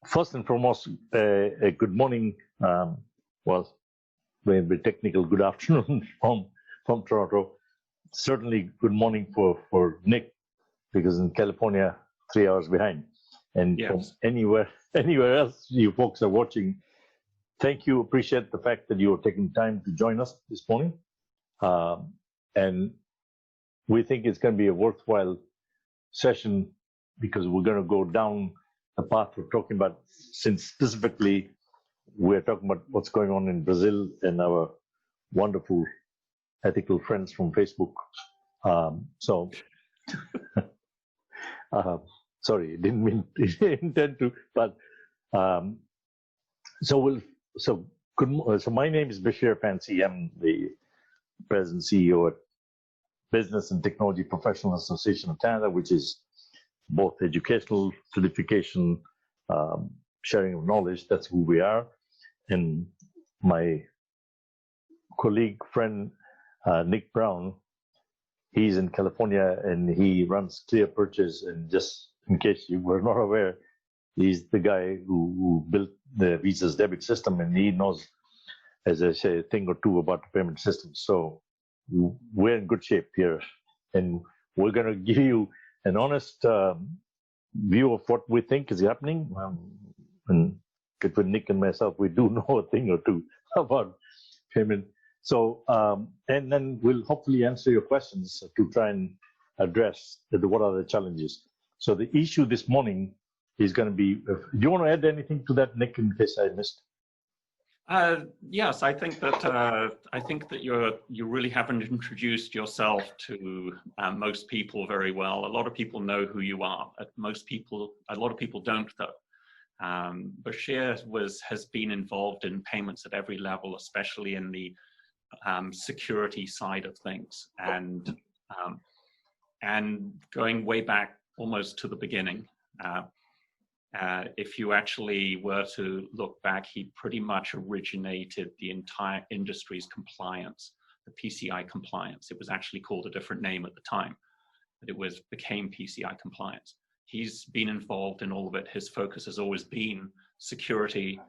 First and foremost, a good morning. Well, maybe technical good afternoon from Toronto. Certainly good morning for Nick, because in California, 3 hours behind. And Yes. from anywhere else you folks are watching, thank you. Appreciate the fact that you are taking time to join us this morning. And we think it's going to be a worthwhile session because we're going to go down the path we're talking about, since specifically we're talking about what's going on in Brazil and our wonderful ethical friends from Facebook. Sorry, didn't intend to, but so my name is Bashir Fancy. I'm the president CEO at Business and Technology Professional Association of Canada, which is both educational, certification, sharing of knowledge. That's who we are. And my colleague, friend, Nick Brown, he's in California and he runs Clear Purchase. And just in case you were not aware, he's the guy who built the Visa's debit system, and he knows, as I say, a thing or two about the payment system. So we're in good shape here, and we're going to give you an honest view of what we think is happening. And between Nick and myself, we do know a thing or two about payment. So, and then we'll hopefully answer your questions to try and address what are the challenges. So the issue this morning is going to be, do you want to add anything to that, Nick, in case I missed? Yes, I think that you really haven't introduced yourself to most people very well. A lot of people know who you are. A lot of people don't, though. Bashir has been involved in payments at every level, especially in the security side of things, and going way back almost to the beginning. If you actually were to look back, he pretty much originated the entire industry's compliance, the PCI compliance. It was actually called a different name at the time, but it became PCI compliance. He's been involved in all of it. His focus has always been security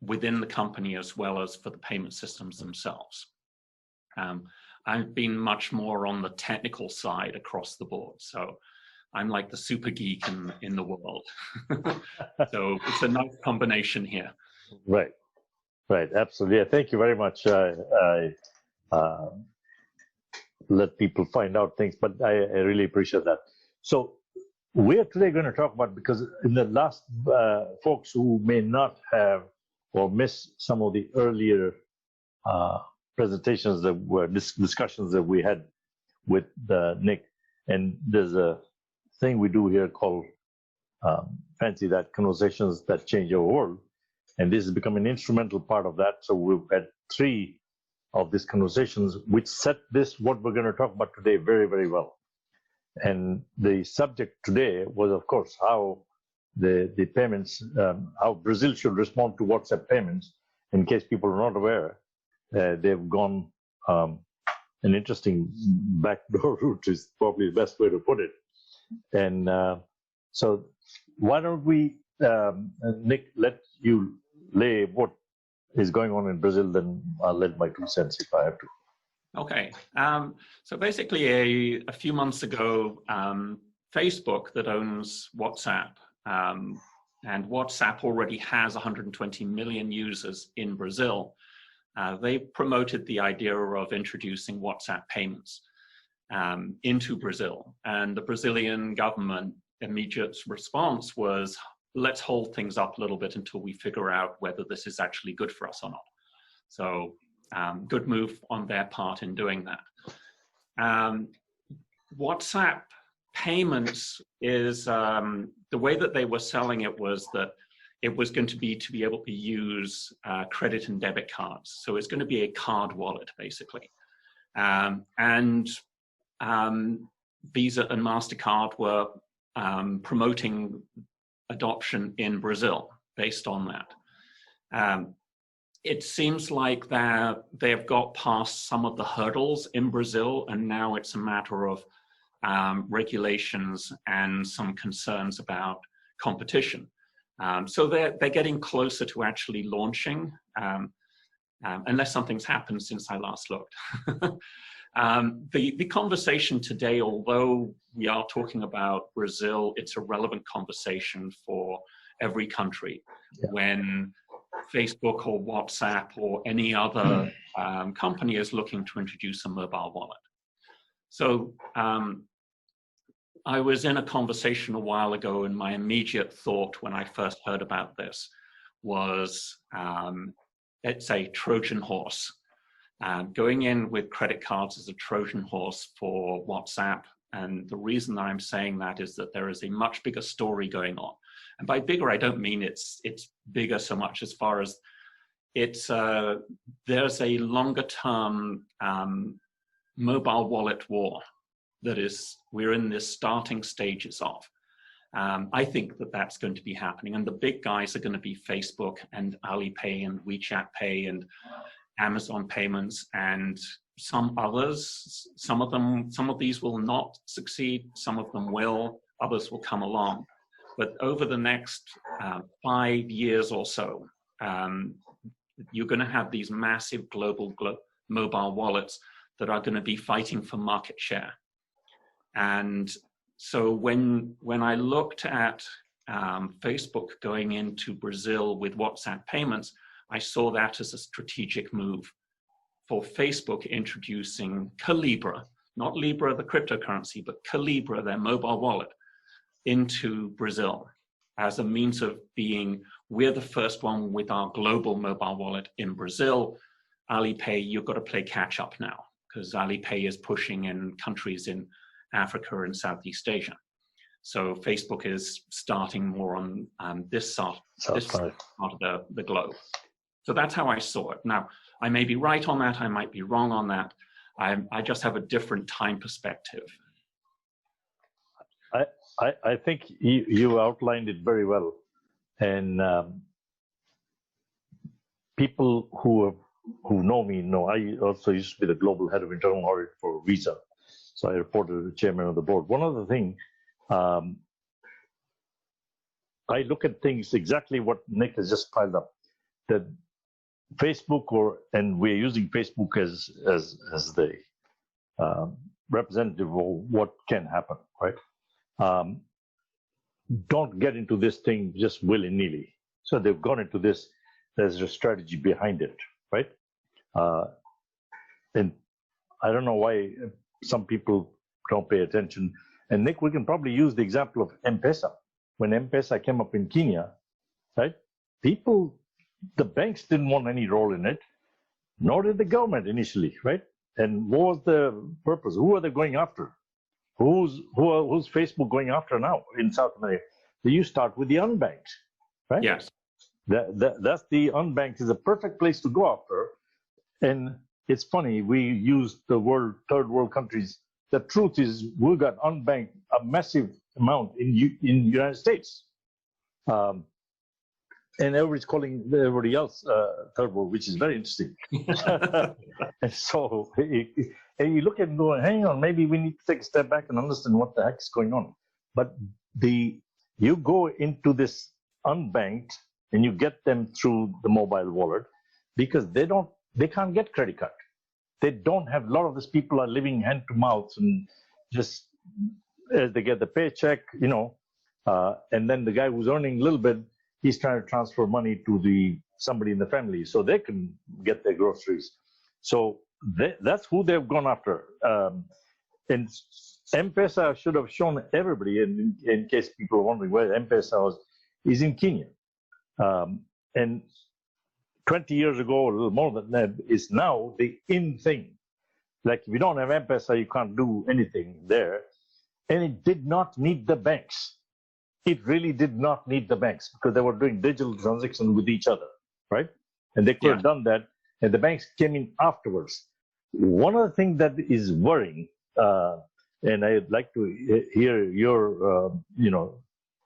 within the company as well as for the payment systems themselves. I've been much more on the technical side across the board. So I'm like the super geek in the world. So it's a nice combination here. Right, absolutely. Yeah, thank you very much. I let people find out things, but I really appreciate that. So we're today going to talk about, because in the last, folks who may not have or miss some of the earlier presentations that were discussions that we had with Nick, and there's a thing we do here called Fancy that, conversations that change our world, and this has become an instrumental part of that. So we've had 3 of these conversations which set what we're going to talk about today very, very well. And the subject today was, of course, how the payments, how Brazil should respond to WhatsApp payments. In case people are not aware, they've gone an interesting backdoor route is probably the best way to put it. And so why don't we, Nick, let you lay what is going on in Brazil, then I'll let my 2 cents if I have to. Okay. So basically a few months ago, Facebook, that owns WhatsApp, and WhatsApp already has 120 million users in Brazil, they promoted the idea of introducing WhatsApp payments into Brazil. And the Brazilian government immediate response was, let's hold things up a little bit until we figure out whether this is actually good for us or not. So good move on their part in doing that. WhatsApp payments is, the way that they were selling it was that it was going to be able to use credit and debit cards. So it's going to be a card wallet, basically. And Visa and MasterCard were promoting adoption in Brazil based on that. It seems like they have got past some of the hurdles in Brazil, and now it's a matter of regulations and some concerns about competition. So they're getting closer to actually launching, unless something's happened since I last looked. The conversation today, although we are talking about Brazil, it's a relevant conversation for every country. Yeah. When Facebook or WhatsApp or any other company is looking to introduce a mobile wallet. So I was in a conversation a while ago, and my immediate thought when I first heard about this was, it's a Trojan horse. Going in with credit cards is a Trojan horse for WhatsApp. And the reason that I'm saying that is that there is a much bigger story going on. And by bigger, I don't mean it's bigger so much as far as it's there's a longer term mobile wallet war that we're in this starting stages of. I think that that's going to be happening. And the big guys are going to be Facebook and Alipay and WeChat Pay and Amazon Payments and some others. Some of these will not succeed. Some of them will. Others will come along. But over the next 5 years or so, you're going to have these massive global mobile wallets that are going to be fighting for market share. And so when I looked at Facebook going into Brazil with WhatsApp payments, I saw that as a strategic move for Facebook introducing Calibra, not Libra, the cryptocurrency, but Calibra, their mobile wallet, into Brazil as a means of we're the first one with our global mobile wallet in Brazil. Alipay, you've got to play catch up now, because Alipay is pushing in countries in Africa and Southeast Asia. So Facebook is starting more on this part of the globe. So that's how I saw it. Now, I may be right on that, I might be wrong on that. I just have a different time perspective. I think you outlined it very well. And people who know me know I also used to be the global head of internal audit for Visa. So I reported to the chairman of the board. One other thing, I look at things exactly what Nick has just piled up. That Facebook and we're using Facebook as the representative of what can happen, right? Don't get into this thing just willy-nilly. So they've gone into this, there's a strategy behind it, right? And I don't know why some people don't pay attention. And Nick, we can probably use the example of M-Pesa. When M-Pesa came up in Kenya, right? The banks didn't want any role in it, nor did the government initially, right? And what was the purpose? Who are they going after? Who's Facebook going after now in South America? You start with the unbanked, right? Yes. That's the unbanked is a perfect place to go after. And it's funny, we use the word third world countries. The truth is we got unbanked a massive amount in United States. And everybody's calling everybody else third world, which is very interesting. And so and you look at it and go, hang on, maybe we need to take a step back and understand what the heck is going on. But you go into this unbanked and you get them through the mobile wallet because they can't get credit card. They don't have, a lot of these people are living hand to mouth and just as they get the paycheck, and then the guy who's earning a little bit, he's trying to transfer money to somebody in the family so they can get their groceries. So that's who they've gone after. And M-Pesa should have shown everybody, in case people are wondering where M-Pesa is in Kenya. And 20 years ago, or a little more than that, is now the in thing. Like if you don't have M-Pesa, you can't do anything there. And it did not need the banks. It really did not need the banks because they were doing digital transactions with each other, right? And they could have done that, and the banks came in afterwards. One of the things that is worrying, and I'd like to hear your,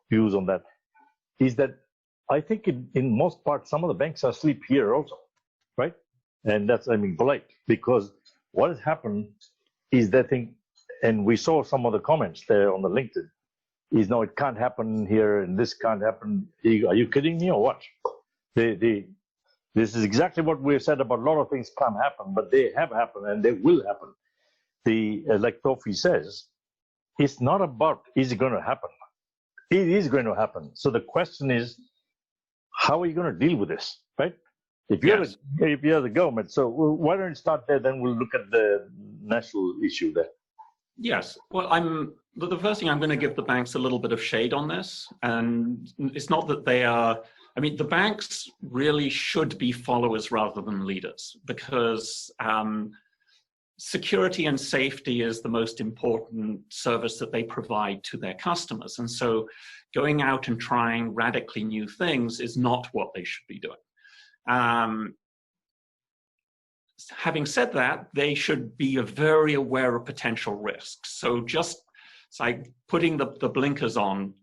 views on that, is that I think in most parts, some of the banks are asleep here also, right? And that's, polite, because what has happened is that thing, and we saw some of the comments there on the LinkedIn, is, no, it can't happen here and this can't happen. Are you kidding me or what? This is exactly what we've said about a lot of things can't happen, but they have happened and they will happen. Like Tofi says, it's not about is it going to happen. It is going to happen. So the question is, how are you going to deal with this, right? If you're the government, so why don't you start there? Then we'll look at the national issue there. Yes. Well, the first thing I'm going to give the banks a little bit of shade on this, and it's not that they are. I mean, the banks really should be followers rather than leaders, because security and safety is the most important service that they provide to their customers. And so going out and trying radically new things is not what they should be doing. Having said that, they should be very aware of potential risks. So just like putting the blinkers on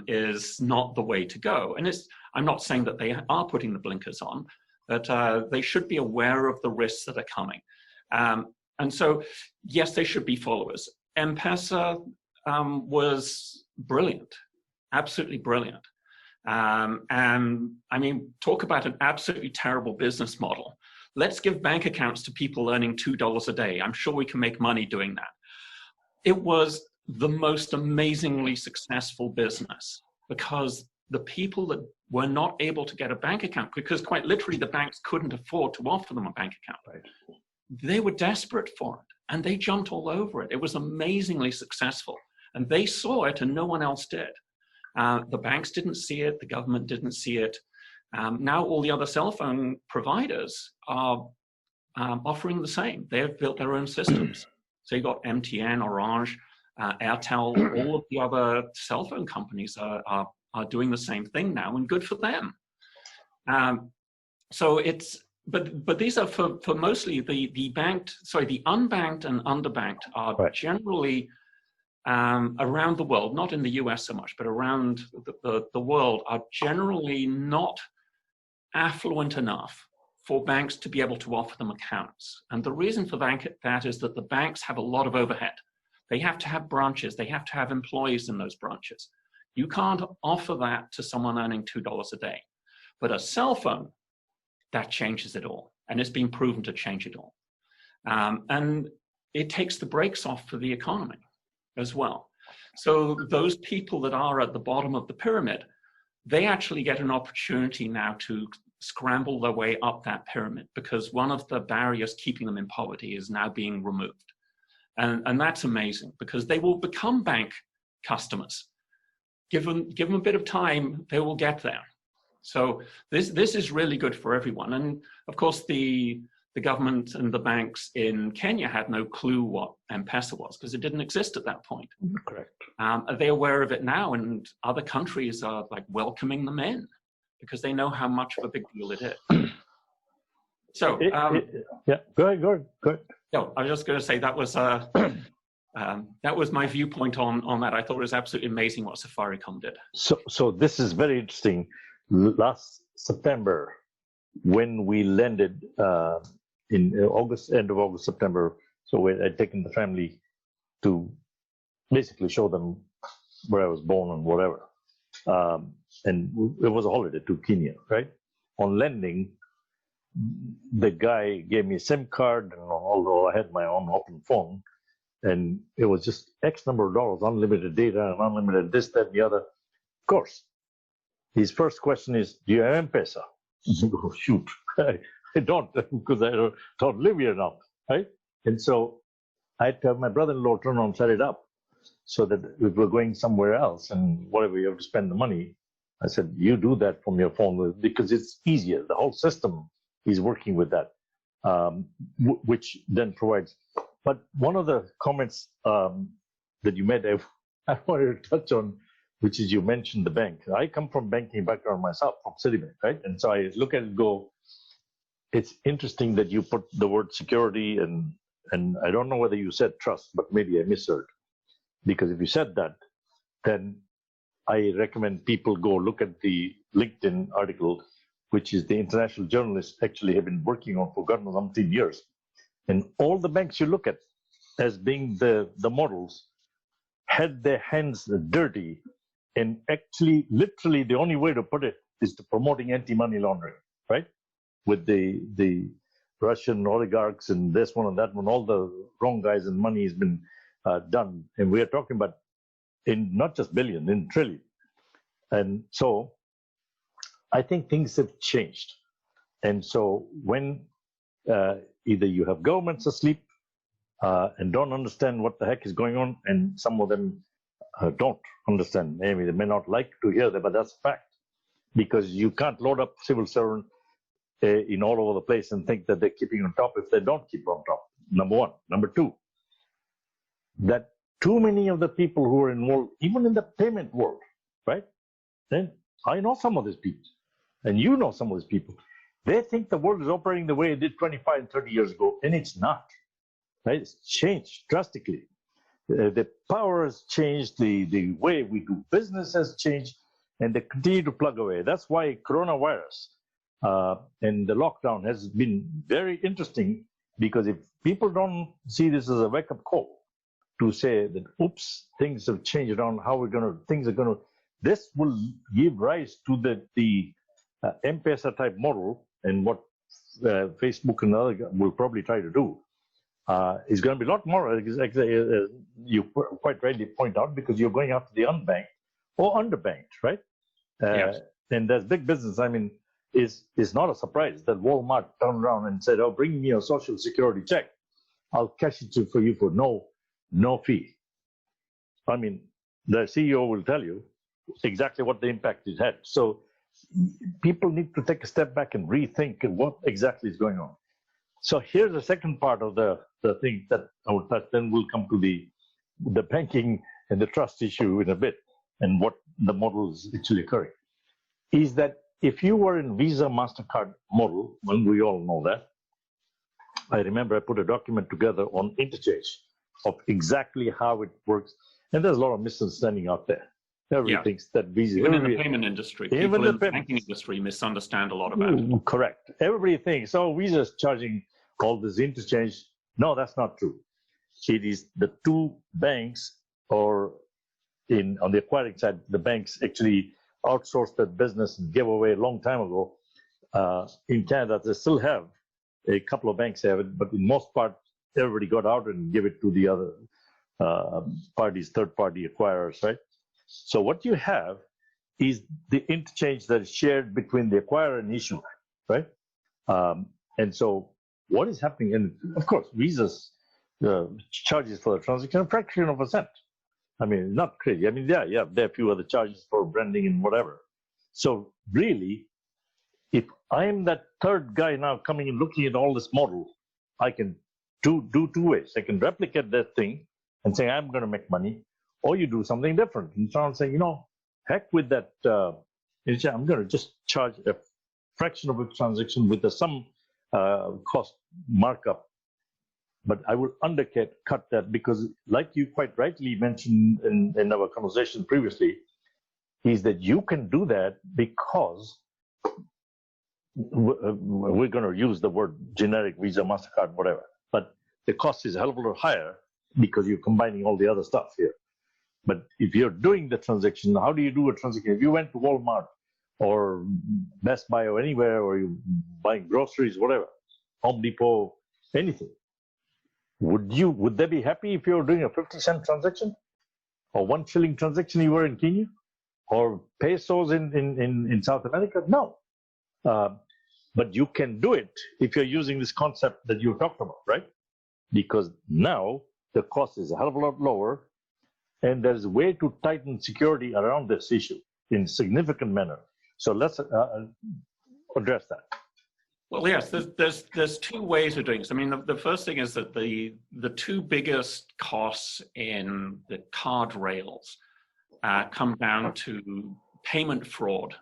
is not the way to go. And I'm not saying that they are putting the blinkers on, but they should be aware of the risks that are coming. And so, yes, they should be followers. M-Pesa was brilliant, absolutely brilliant. And I mean, talk about an absolutely terrible business model. Let's give bank accounts to people earning $2 a day. I'm sure we can make money doing that. It was the most amazingly successful business because the people that were not able to get a bank account, because quite literally the banks couldn't afford to offer them a bank account. Right. They were desperate for it and they jumped all over it. It was amazingly successful and they saw it and no one else did. The banks didn't see it, the government didn't see it. Now all the other cell phone providers are offering the same. They've built their own systems. So you've got MTN, Orange, Airtel, all of the other cell phone companies are doing the same thing now, and good for them. So it's, but these are for mostly the unbanked and underbanked are right. Generally around the world, not in the US so much, but around the world are generally not affluent enough for banks to be able to offer them accounts. And the reason for that is that the banks have a lot of overhead. They have to have branches, they have to have employees in those branches. You can't offer that to someone earning $2 a day. But a cell phone, that changes it all. And it's been proven to change it all. And it takes the brakes off for the economy as well. So those people that are at the bottom of the pyramid, they actually get an opportunity now to scramble their way up that pyramid because one of the barriers keeping them in poverty is now being removed. And that's amazing because they will become bank customers. Give them a bit of time, they will get there. So this is really good for everyone. And of course, the government and the banks in Kenya had no clue what M-Pesa was because it didn't exist at that point. Correct. Are they aware of it now? And other countries are like welcoming them in because they know how much of a big deal it is. So yeah, go ahead. No, I was just going to say that was my viewpoint on that. I thought it was absolutely amazing what Safaricom did. So this is very interesting. Last September, when we landed in August, end of August, September, so we had taken the family to basically show them where I was born and whatever. And it was a holiday to Kenya, right? On landing, the guy gave me a SIM card, and although I had my own open phone, and it was just X number of dollars, unlimited data and unlimited this, that, and the other. Of course, his first question is, do you have M-Pesa? I go, shoot, I don't, because I don't live here now, right? And so I had to have my brother-in-law turn on, set it up, so that if we're going somewhere else and whatever you have to spend the money, I said, you do that from your phone because it's easier. The whole system is working with that, which then provides. But one of the comments that you made, I wanted to touch on, which is you mentioned the bank. I come from banking background myself, from Citibank, right? And so I look at it and go, it's interesting that you put the word security and I don't know whether you said trust, but maybe I misheard. Because if you said that, then I recommend people go look at the LinkedIn article, which is the international journalists actually have been working on for God knows how many years. And all the banks you look at as being the models had their hands dirty, and actually, literally, the only way to put it is to promoting anti-money laundering, right? With the Russian oligarchs and this one and that one, all the wrong guys, and money has been done. And we are talking about in not just billion, in trillion. And so I think things have changed. And so when either you have governments asleep and don't understand what the heck is going on, and some of them don't understand. Maybe they may not like to hear that, but that's a fact. Because you can't load up civil servant in all over the place and think that they're keeping on top if they don't keep on top. Number one. Number two, that too many of the people who are involved, even in the payment world, right? Then I know some of these people, and you know some of these people. They think the world is operating the way it did 25 and 30 years ago, and it's not. Right? It's changed drastically. The power has changed, the way we do business has changed, and they continue to plug away. That's why coronavirus and the lockdown has been very interesting, because if people don't see this as a wake-up call to say that, oops, things have changed around, how we're going to, things are going to, this will give rise to the M-Pesa type model, and what Facebook and other will probably try to do is going to be a lot more, you quite rightly point out, because you're going after the unbanked or underbanked, right? Yes. And there's big business. I mean, is not a surprise that Walmart turned around and said, "Oh, bring me a social security check. I'll cash it for you for no fee." I mean, the CEO will tell you exactly what the impact it had. So people need to take a step back and rethink what exactly is going on. So here's the second part of the thing that I will touch. Then we'll come to the banking and the trust issue in a bit, and what the model is actually occurring. Is that if you were in Visa, MasterCard model, when we all know that, I remember I put a document together on interchange of exactly how it works. And there's a lot of misunderstanding out there. Everybody thinks that Visa... Even in the payment industry, people in the banking industry misunderstand a lot about it. Correct. Everybody thinks, oh, Visa's charging all this interchange. No, that's not true. It is the two banks, or on the acquiring side, the banks actually outsourced that business and gave away a long time ago. In Canada, they still have a couple of banks have it, but in most part, everybody got out and gave it to the other parties, third-party acquirers, right? So what you have is the interchange that is shared between the acquirer and issuer, right? And so what is happening, and of course, Visa's charges for the transaction, a fraction of a cent. I mean, not crazy. I mean, there are a few other charges for branding and whatever. So really, if I am that third guy now coming and looking at all this model, I can do two ways. I can replicate that thing and say, I'm going to make money, or you do something different. And so I'm saying, you know, heck with that. I'm going to just charge a fraction of a transaction with some cost markup. But I will cut that, because like you quite rightly mentioned in our conversation previously, is that you can do that because we're going to use the word generic Visa, MasterCard, whatever. But the cost is a hell of a lot higher because you're combining all the other stuff here. But if you're doing the transaction, how do you do a transaction? If you went to Walmart or Best Buy or anywhere, or you're buying groceries, whatever, Home Depot, anything, would they be happy if you were doing a 50-cent transaction or 1 shilling transaction you were in Kenya or pesos in South America? No. But you can do it if you're using this concept that you talked about, right? Because now the cost is a hell of a lot lower, and there's a way to tighten security around this issue in a significant manner. So let's address that. Well, yes, there's two ways of doing this. I mean, the first thing is that the two biggest costs in the card rails come down to payment fraud,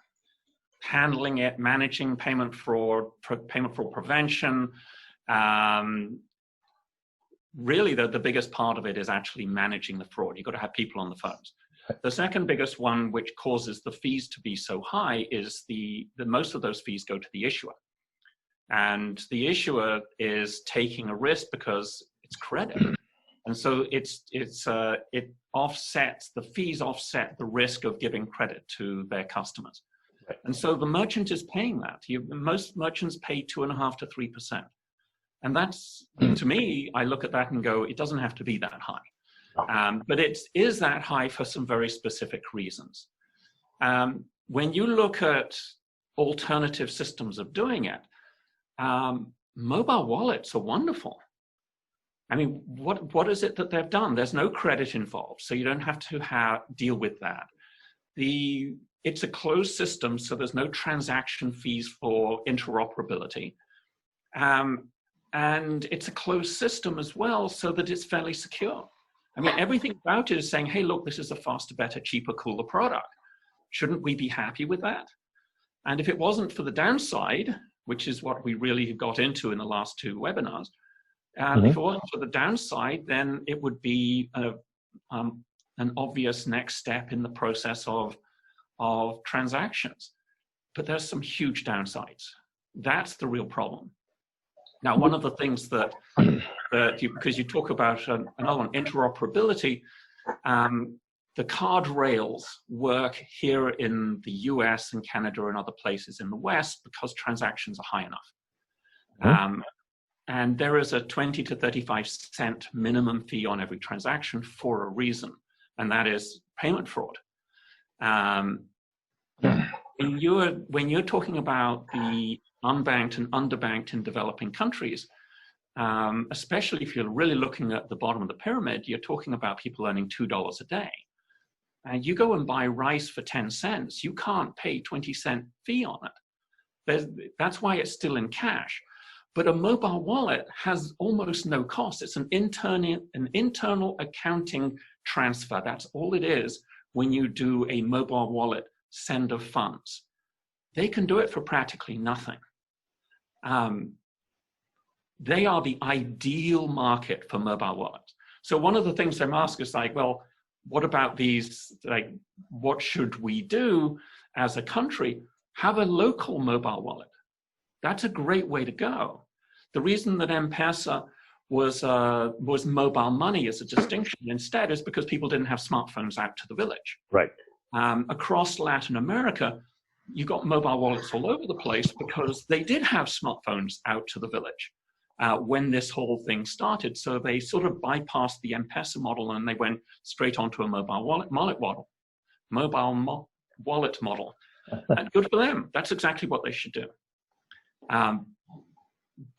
handling it, managing payment fraud prevention. Really, the biggest part of it is actually managing the fraud. You've got to have people on the phones. The second biggest one, which causes the fees to be so high, is the most of those fees go to the issuer. And the issuer is taking a risk because it's credit. And so it offsets, the fees offset the risk of giving credit to their customers. Right. And so the merchant is paying that. Most merchants pay 2.5% to 3%. And that's, to me, I look at that and go, it doesn't have to be that high. But it is that high for some very specific reasons. When you look at alternative systems of doing it, mobile wallets are wonderful. I mean, what is it that they've done? There's no credit involved, so you don't have to deal with that. It's a closed system, so there's no transaction fees for interoperability. And it's a closed system as well, so that it's fairly secure. I mean, everything about it is saying, hey, look, this is a faster, better, cheaper, cooler product. Shouldn't we be happy with that? And if it wasn't for the downside, which is what we really got into in the last 2 webinars, if it wasn't for the downside, then it would be an obvious next step in the process of transactions. But there's some huge downsides. That's the real problem. Now, one of the things that because you talk about another one, interoperability, the card rails work here in the US and Canada and other places in the West because transactions are high enough. And there is a 20 to 35 cent minimum fee on every transaction for a reason, and that is payment fraud. When you're talking about the unbanked and underbanked in developing countries, especially if you're really looking at the bottom of the pyramid, you're talking about people earning $2 a day. And you go and buy rice for 10 cents, you can't pay 20-cent fee on it. That's why it's still in cash. But a mobile wallet has almost no cost. It's an internal accounting transfer. That's all it is when you do a mobile wallet send of funds. They can do it for practically nothing. They are the ideal market for mobile wallets. So one of the things I'm asked is like, well, what about these, like, what should we do as a country? Have a local mobile wallet. That's a great way to go. The reason that M-Pesa was mobile money as a distinction instead is because people didn't have smartphones out to the village. Right. Across Latin America, you got mobile wallets all over the place because they did have smartphones out to the village when this whole thing started. So they sort of bypassed the M-Pesa model and they went straight onto a mobile wallet model. And good for them. That's exactly what they should do.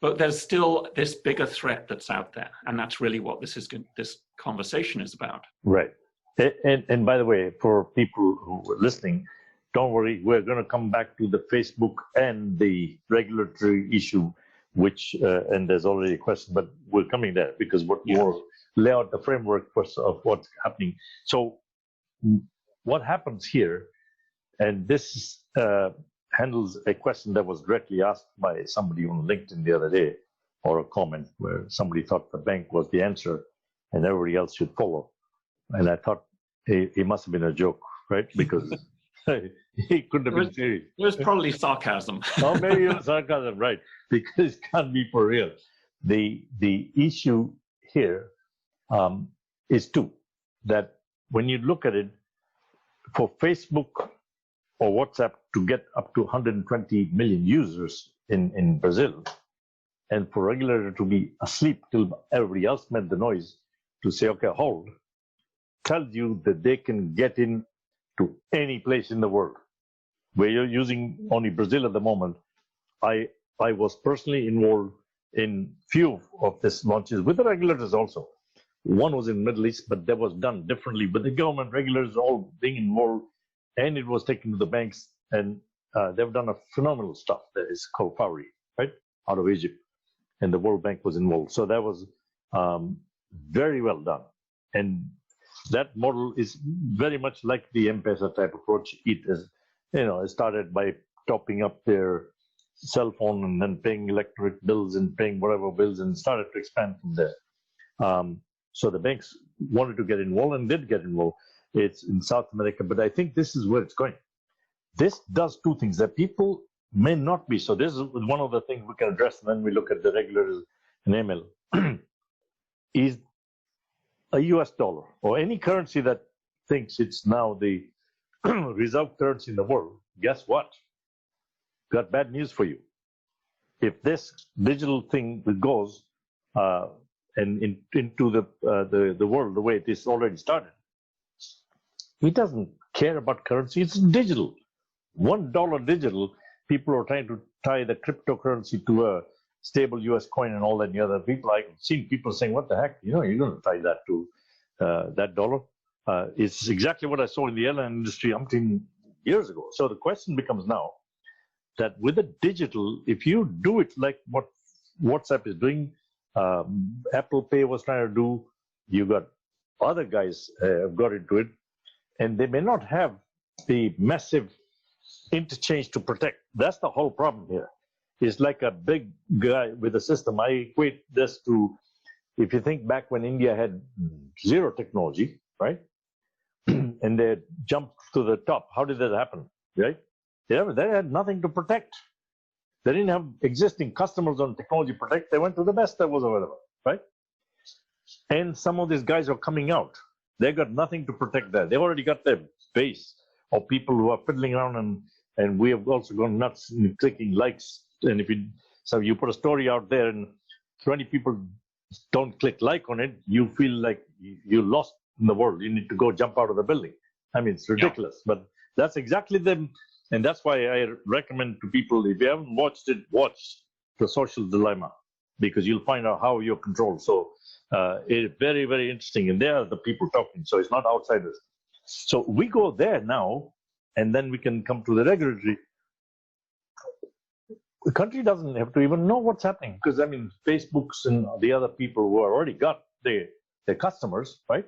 But there's still this bigger threat that's out there, and that's really what this conversation is about. Right. And by the way, for people who are listening, don't worry, we're going to come back to the Facebook and the regulatory issue, which, and there's already a question, but we're coming there because we'll lay out the framework of what's happening. So what happens here, and this handles a question that was directly asked by somebody on LinkedIn the other day, or a comment where somebody thought the bank was the answer and everybody else should follow. And I thought it must have been a joke, right? Because he couldn't have been serious. It was probably sarcasm. Oh, maybe it was sarcasm, right? Because it can't be for real. The issue here is two, that when you look at it, for Facebook or WhatsApp to get up to 120 million users in Brazil, and for regulator to be asleep till everybody else made the noise to say, okay, hold, tells you that they can get in to any place in the world. Where you're using only Brazil at the moment, I was personally involved in few of these launches with the regulators also. One was in the Middle East, but that was done differently, but the government regulators all being involved, and it was taken to the banks, and they've done a phenomenal stuff that is called Fowry, right, out of Egypt, and the World Bank was involved. So that was very well done, and that model is very much like the M-Pesa type approach. It is, it started by topping up their cell phone and then paying electric bills and paying whatever bills, and started to expand from there. So the banks wanted to get involved and did get involved. It's in South America, but I think this is where it's going. This does two things that people may not be. So this is one of the things we can address when we look at the regulators and ML, is a US dollar or any currency that thinks it's now the reserve currency in the world, guess what? Got bad news for you. If this digital thing goes into the world the way it is already started, he doesn't care about currency. It's digital. $1 digital. People are trying to tie the cryptocurrency to a stable US coin and all that. And the other people, I've seen people saying, what the heck? You're going to tie that to that dollar. It's exactly what I saw in the airline industry umpteen years ago. So the question becomes now that with the digital, if you do it like what WhatsApp is doing, Apple Pay was trying to do, you got other guys have got into it, and they may not have the massive interchange to protect. That's the whole problem here. It's like a big guy with a system. I equate this to, if you think back when India had zero technology, right? And they jumped to the top. How did that happen, right? They had nothing to protect. They didn't have existing customers on technology protect. They went to the best that was available, right? And some of these guys are coming out. They got nothing to protect there. They already got their base of people who are fiddling around, and we have also gone nuts in clicking likes. And so you put a story out there and 20 people don't click like on it, you feel like you lost in the world. You need to go jump out of the building. I mean, it's ridiculous, but that's exactly them. And that's why I recommend to people, if you haven't watched it, watch The Social Dilemma, because you'll find out how you're controlled. So it's very, very interesting. And they are the people talking, so it's not outsiders. So we go there now, and then we can come to the regulatory. The country doesn't have to even know what's happening, because, I mean, Facebooks and the other people who have already got their customers, right,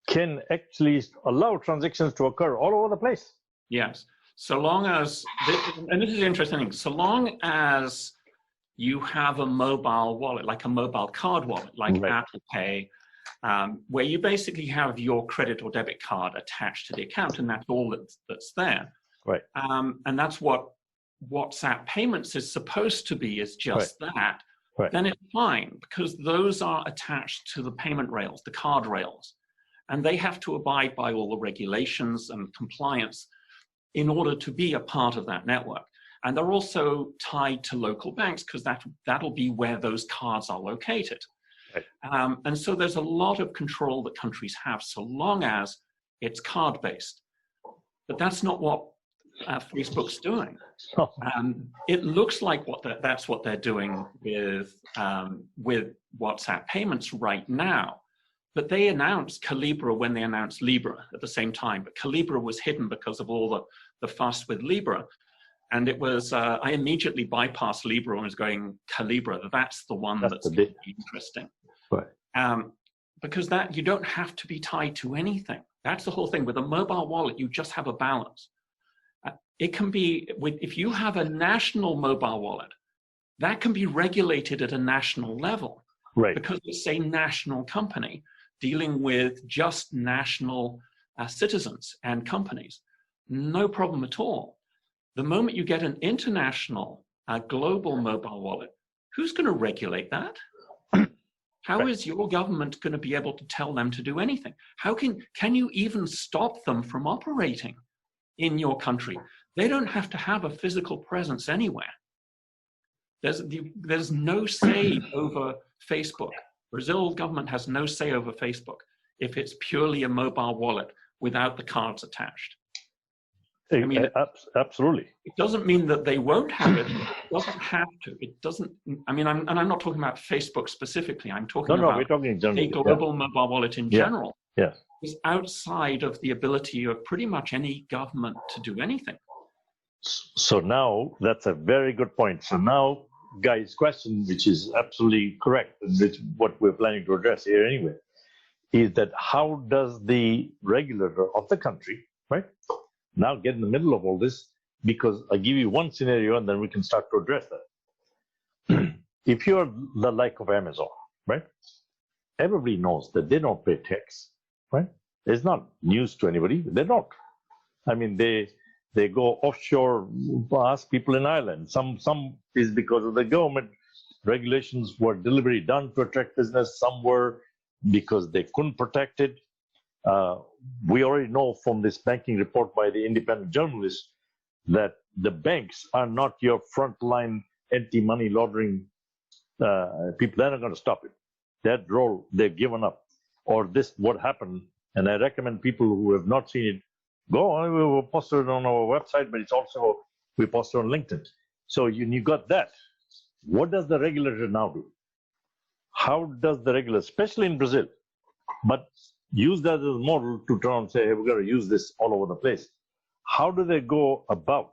can actually allow transactions to occur all over the place. Yes. So long as, and this is interesting, so long as you have a mobile wallet, like a mobile card wallet, like Apple Pay, where you basically have your credit or debit card attached to the account, and that's all that's there. Right. And that's what WhatsApp payments is supposed to be, is just that. Right. Then it's fine, because those are attached to the payment rails, the card rails, and they have to abide by all the regulations and compliance in order to be a part of that network. And they're also tied to local banks, because that'll be where those cards are located. Right. And so there's a lot of control that countries have, so long as it's card-based. But that's not what Facebook's doing. It looks like that's what they're doing with WhatsApp payments right now. But they announced Calibra when they announced Libra at the same time. But Calibra was hidden because of all the fuss with Libra. And it was, I immediately bypassed Libra and was going Calibra. That's the one that's going to be interesting. Right. Because that, you don't have to be tied to anything. That's the whole thing. With a mobile wallet, you just have a balance. It can be, if you have a national mobile wallet, that can be regulated at a national level. Right. Because it's a national company dealing with just national citizens and companies. No problem at all. The moment you get an international, global mobile wallet, who's going to regulate that? How is your government going to be able to tell them to do anything? How can you even stop them from operating in your country? They don't have to have a physical presence anywhere. There's no say over Facebook. Brazil government has no say over Facebook if it's purely a mobile wallet without the cards attached. I mean, absolutely. It doesn't mean that they won't have it. It doesn't have to. It doesn't. I mean, I'm not talking about Facebook specifically. I'm talking about we're talking generally, a global mobile wallet in general. Yes. Is outside of the ability of pretty much any government to do anything. So now that's a very good point. So now, Guy's question, which is absolutely correct, and which what we're planning to address here anyway, is that how does the regulator of the country, right, now get in the middle of all this? Because I give you one scenario and then we can start to address that. If you're the like of Amazon, right, everybody knows that they don't pay tax, right? It's not news to anybody. They don't. I mean, they go offshore, ask people in Ireland. Some is because of the government regulations were deliberately done to attract business. Some were because they couldn't protect it. We already know from this banking report by the independent journalists that the banks are not your frontline anti-money laundering people. They're not going to stop it. That role they've given up. Or this what happened, and I recommend people who have not seen it, go on. We will post it on our website, but it's also, we post it on LinkedIn. So you got that. What does the regulator now do? How does the regulator, especially in Brazil, but use that as a model to try and say, hey, we're going to use this all over the place. How do they go about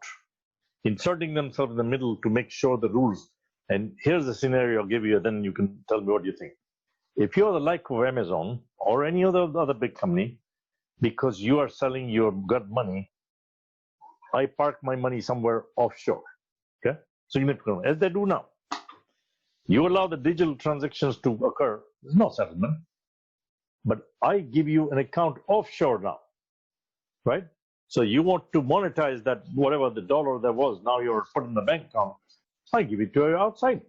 inserting themselves in the middle to make sure the rules? And here's the scenario I'll give you, then you can tell me what you think. If you're the like of Amazon or any other big company, because you are selling your good money, I park my money somewhere offshore, okay? Significant, as they do now. You allow the digital transactions to occur, there's no settlement. But I give you an account offshore now, right? So you want to monetize that, whatever the dollar that was, now you're putting in the bank account, I give it to you outside.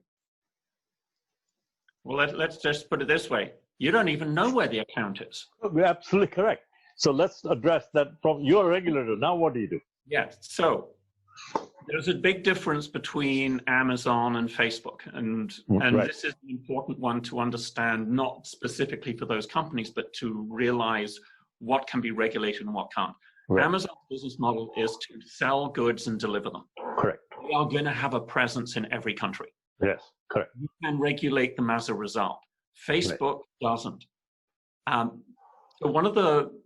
Well, let's just put it this way. You don't even know where the account is. You're absolutely correct. So let's address that from your regulator. Now, what do you do? Yes. So there's a big difference between Amazon and Facebook. And right. This is an important one to understand, not specifically for those companies, but to realize what can be regulated and what can't. Right. Amazon's business model is to sell goods and deliver them. Correct. They are going to have a presence in every country. Yes, correct. You can regulate them as a result. Facebook doesn't.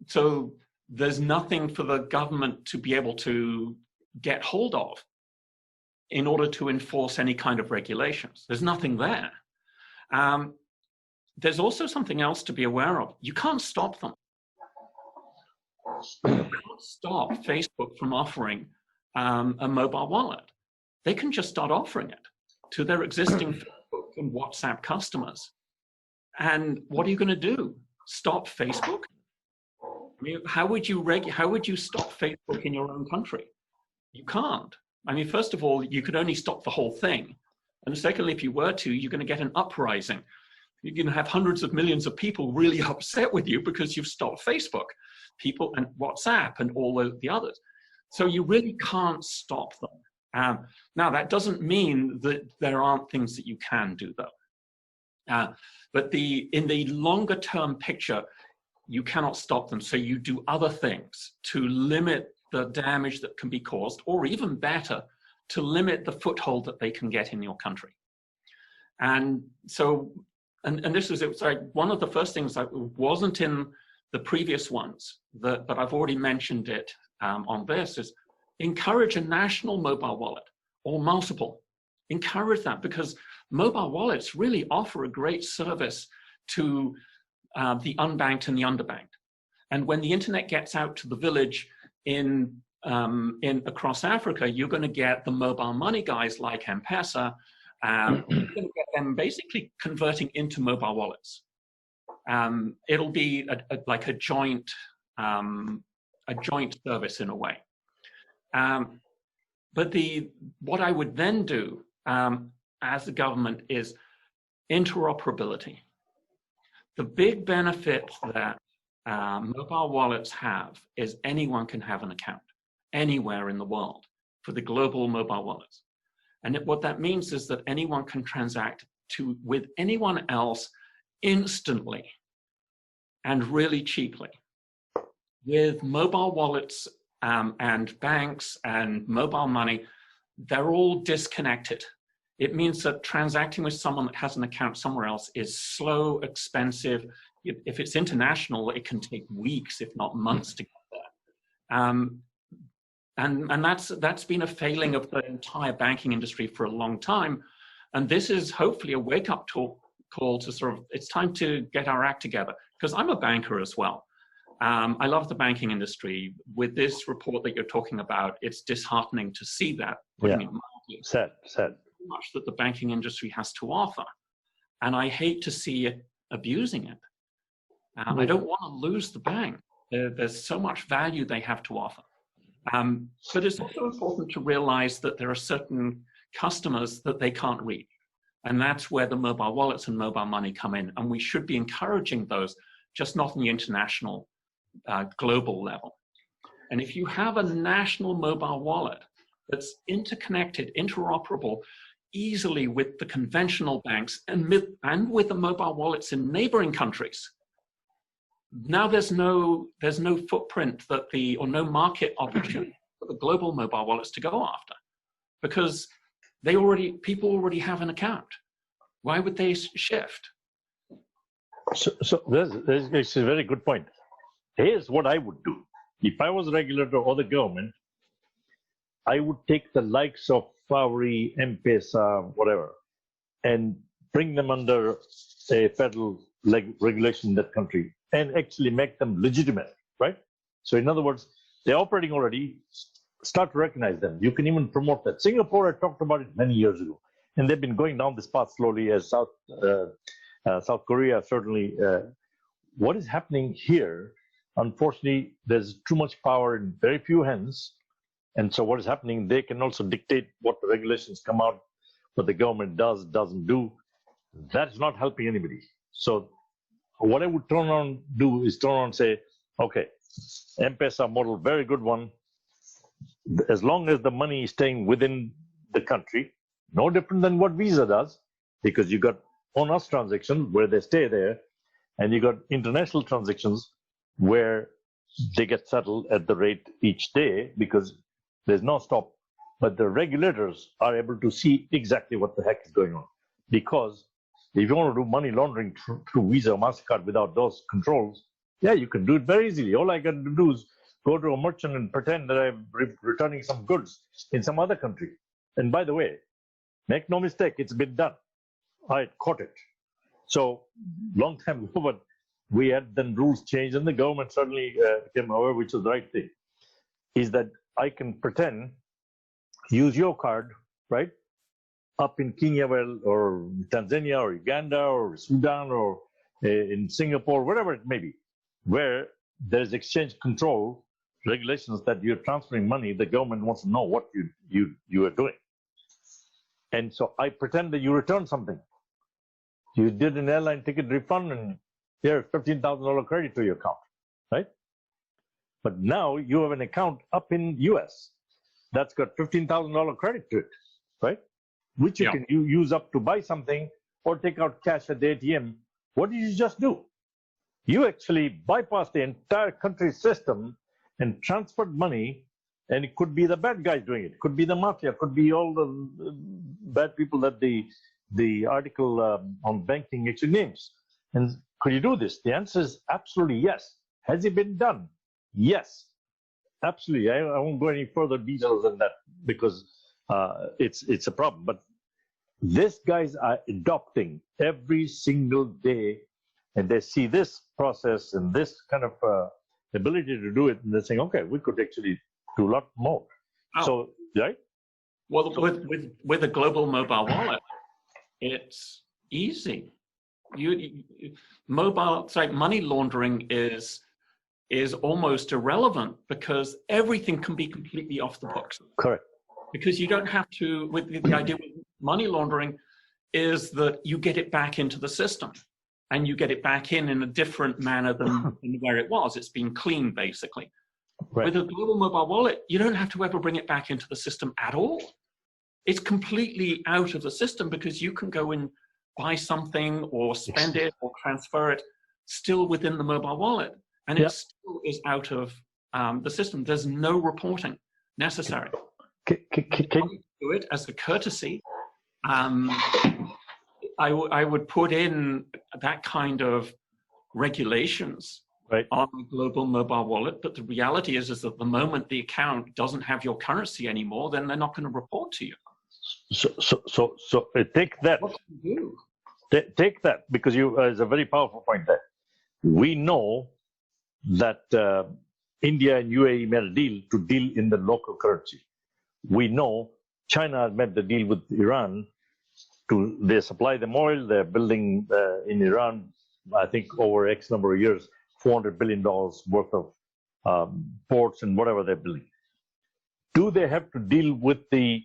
So there's nothing for the government to be able to get hold of in order to enforce any kind of regulations. There's nothing there. There's also something else to be aware of. You can't stop them. You can't stop Facebook from offering a mobile wallet. They can just start offering it to their existing Facebook and WhatsApp customers. And what are you going to do? Stop Facebook? I mean, how would you stop Facebook in your own country? You can't. I mean, first of all, you could only stop the whole thing. And secondly, if you were to, you're going to get an uprising. You're going to have hundreds of millions of people really upset with you because you've stopped Facebook, people and WhatsApp and all the others. So you really can't stop them. Now, that doesn't mean that there aren't things that you can do, though. But in the longer term picture, you cannot stop them. So you do other things to limit the damage that can be caused, or even better, to limit the foothold that they can get in your country. And so, and this is one of the first things that wasn't in the previous ones, but I've already mentioned it on this, is encourage a national mobile wallet or multiple. Encourage that, because mobile wallets really offer a great service to the unbanked and the underbanked. And when the internet gets out to the village in across Africa, you're going to get the mobile money guys like M-Pesa. You're going to get them basically converting into mobile wallets. It'll be like a joint service in a way. But what I would then do as the government is interoperability. The big benefit that mobile wallets have is anyone can have an account anywhere in the world for the global mobile wallets. And what that means is that anyone can transact with anyone else instantly and really cheaply. With mobile wallets and banks and mobile money, they're all disconnected. It means that transacting with someone that has an account somewhere else is slow, expensive. If it's international, it can take weeks, if not months, to get there. And that's been a failing of the entire banking industry for a long time. And this is hopefully a wake-up call to sort of, it's time to get our act together. Because I'm a banker as well. I love the banking industry. With this report that you're talking about, it's disheartening to see that. Yeah. Sad. Much that the banking industry has to offer. And I hate to see it abusing it. I don't want to lose the bank. There's so much value they have to offer. But it's also important to realize that there are certain customers that they can't reach. And that's where the mobile wallets and mobile money come in. And we should be encouraging those, just not on the international, global level. And if you have a national mobile wallet that's interconnected, interoperable, easily with the conventional banks and with the mobile wallets in neighboring countries, now there's no footprint or no market opportunity for the global mobile wallets to go after, because people already have an account. Why would they shift? So this is a very good point. Here's what I would do. If I was a regulator or the government, I would take the likes of Favre, M-Pesa, whatever, and bring them under a federal regulation in that country and actually make them legitimate, right? So in other words, they're operating already, start to recognize them. You can even promote that. Singapore, I talked about it many years ago, and they've been going down this path slowly, as South Korea certainly. What is happening here, unfortunately, there's too much power in very few hands. And so what is happening, they can also dictate what the regulations come out, what the government does, doesn't do. That's not helping anybody. So what I would turn around and say, okay, M-Pesa model, very good one. As long as the money is staying within the country, no different than what Visa does, because you got on-us transactions where they stay there, and you got international transactions where they get settled at the rate each day because there's no stop. But the regulators are able to see exactly what the heck is going on. Because if you want to do money laundering through Visa or MasterCard without those controls, yeah, you can do it very easily. All I got to do is go to a merchant and pretend that I'm returning some goods in some other country. And by the way, make no mistake, it's been done. I caught it. So long time ago, but we had then rules changed, and the government suddenly came over, which was the right thing, is that I can pretend, use your card, right, up in Kenya or Tanzania or Uganda or Sudan or in Singapore, whatever it may be, where there's exchange control regulations that you're transferring money, the government wants to know what you are doing. And so I pretend that you return something. You did an airline ticket refund, and here's $15,000 credit to your account, right? But now you have an account up in US that's got $15,000 credit to it, right? Which you can use up to buy something or take out cash at the ATM. What did you just do? You actually bypassed the entire country system and transferred money, and it could be the bad guys doing it. It could be the mafia, could be all the bad people that the article on banking actually names. And could you do this? The answer is absolutely yes. Has it been done? Yes, absolutely. I won't go any further details than that because it's a problem. But these guys are adopting every single day, and they see this process and this kind of ability to do it, and they're saying, okay, we could actually do a lot more. Oh. So, right? Well, with a global mobile wallet, it's easy. Money laundering is almost irrelevant because everything can be completely off the books. Correct. Because you don't have to, the idea with money laundering is that you get it back into the system and you get it back in a different manner than where it was. It's been cleaned, basically. Right. With a global mobile wallet, you don't have to ever bring it back into the system at all. It's completely out of the system because you can go and buy something or spend it or transfer it still within the mobile wallet. And it still is out of the system. There's no reporting necessary. Can you do it as a courtesy? I would put in that kind of regulations on a global mobile wallet. But the reality is that the moment the account doesn't have your currency anymore, then they're not going to report to you. So take that. What can you do? Take that, because it's a very powerful point there. We know that India and UAE made a deal to deal in the local currency. We know China has made the deal with Iran they supply them oil. They're building in Iran, I think over X number of years, $400 billion worth of ports and whatever they're building. Do they have to deal with the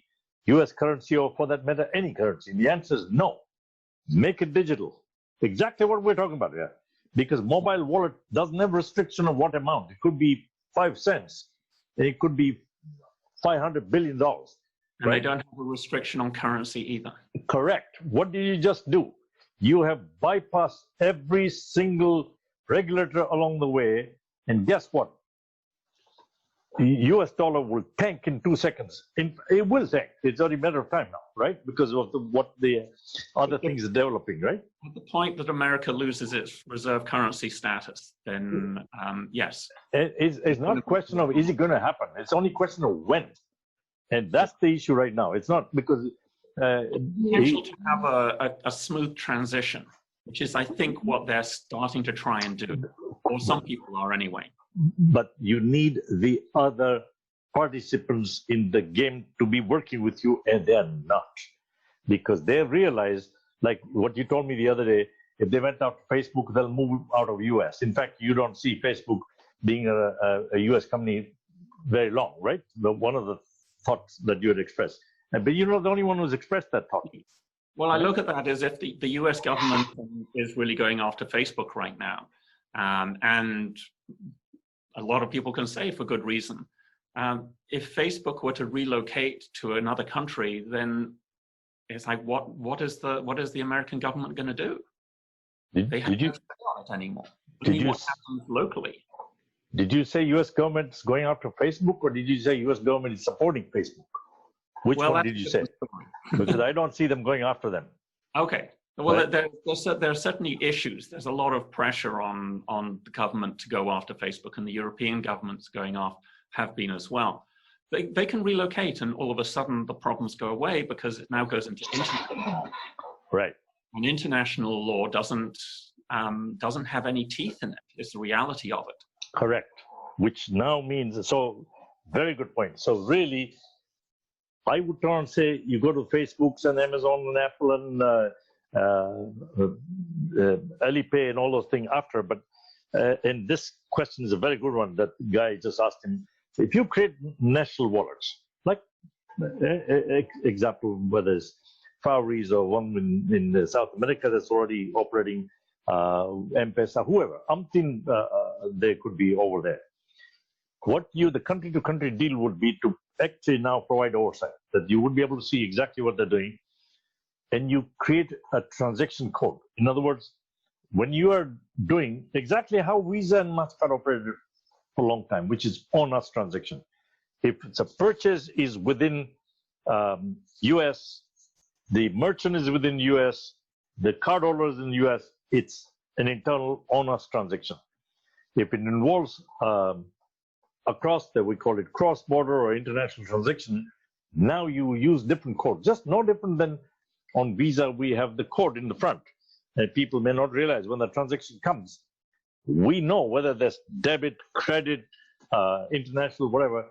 US currency or, for that matter, any currency? And the answer is no. make it digital. Exactly what we're talking about here. Because mobile wallet doesn't have restriction of what amount. It could be 5 cents. It could be $500 billion. And they don't have a restriction on currency either. Correct. What did you just do? You have bypassed every single regulator along the way. And guess what? The US dollar will tank in 2 seconds. It will tank. It's only a matter of time now, right? Because of what the other things are developing, right? At the point that America loses its reserve currency status, then yes. It's not a question of is it going to happen. It's only a question of when. And that's the issue right now. It's not because... potential to have a smooth transition, which is, I think, what they're starting to try and do, or some people are anyway. But you need the other participants in the game to be working with you, and they're not. Because they realize, like what you told me the other day, if they went out to Facebook, they'll move out of US. In fact, you don't see Facebook being a US company very long, right? One of the thoughts that you had expressed. But you're not the only one who's expressed that thought. Well, I look at that as if the US government is really going after Facebook right now. And a lot of people can say for good reason. If Facebook were to relocate to another country, then it's like, what is the American government going to do? They have no say on it anymore. What happens locally? Did you say U.S. government's going after Facebook, or did you say U.S. government is supporting Facebook? Which one did you say? Because I don't see them going after them. Okay. Well, right. There are certainly issues. There's a lot of pressure on the government to go after Facebook, and the European governments going off have been as well. They can relocate, and all of a sudden the problems go away because it now goes into international law. Right. And international law doesn't have any teeth in it. It's the reality of it. Correct. Which now means, so very good point. So really, I would turn and say you go to Facebooks and Amazon and Apple and Alipay and all those things after. But and this question is a very good one that guy just asked him. If you create national wallets, like example, whether it's Fowries or one in South America that's already operating, M-Pesa, whoever, they could be over there. What the country-to-country deal would be to actually now provide oversight, that you would be able to see exactly what they're doing, and you create a transaction code. In other words, when you are doing exactly how Visa and MasterCard operated for a long time, which is on-us transaction. If it's a purchase is within US, the merchant is within US, the cardholder is in US, it's an internal on-us transaction. If it involves across we call it cross-border or international transaction, now you use different codes, just no different than on Visa, we have the code in the front. And people may not realize when the transaction comes, we know whether there's debit, credit, international, whatever,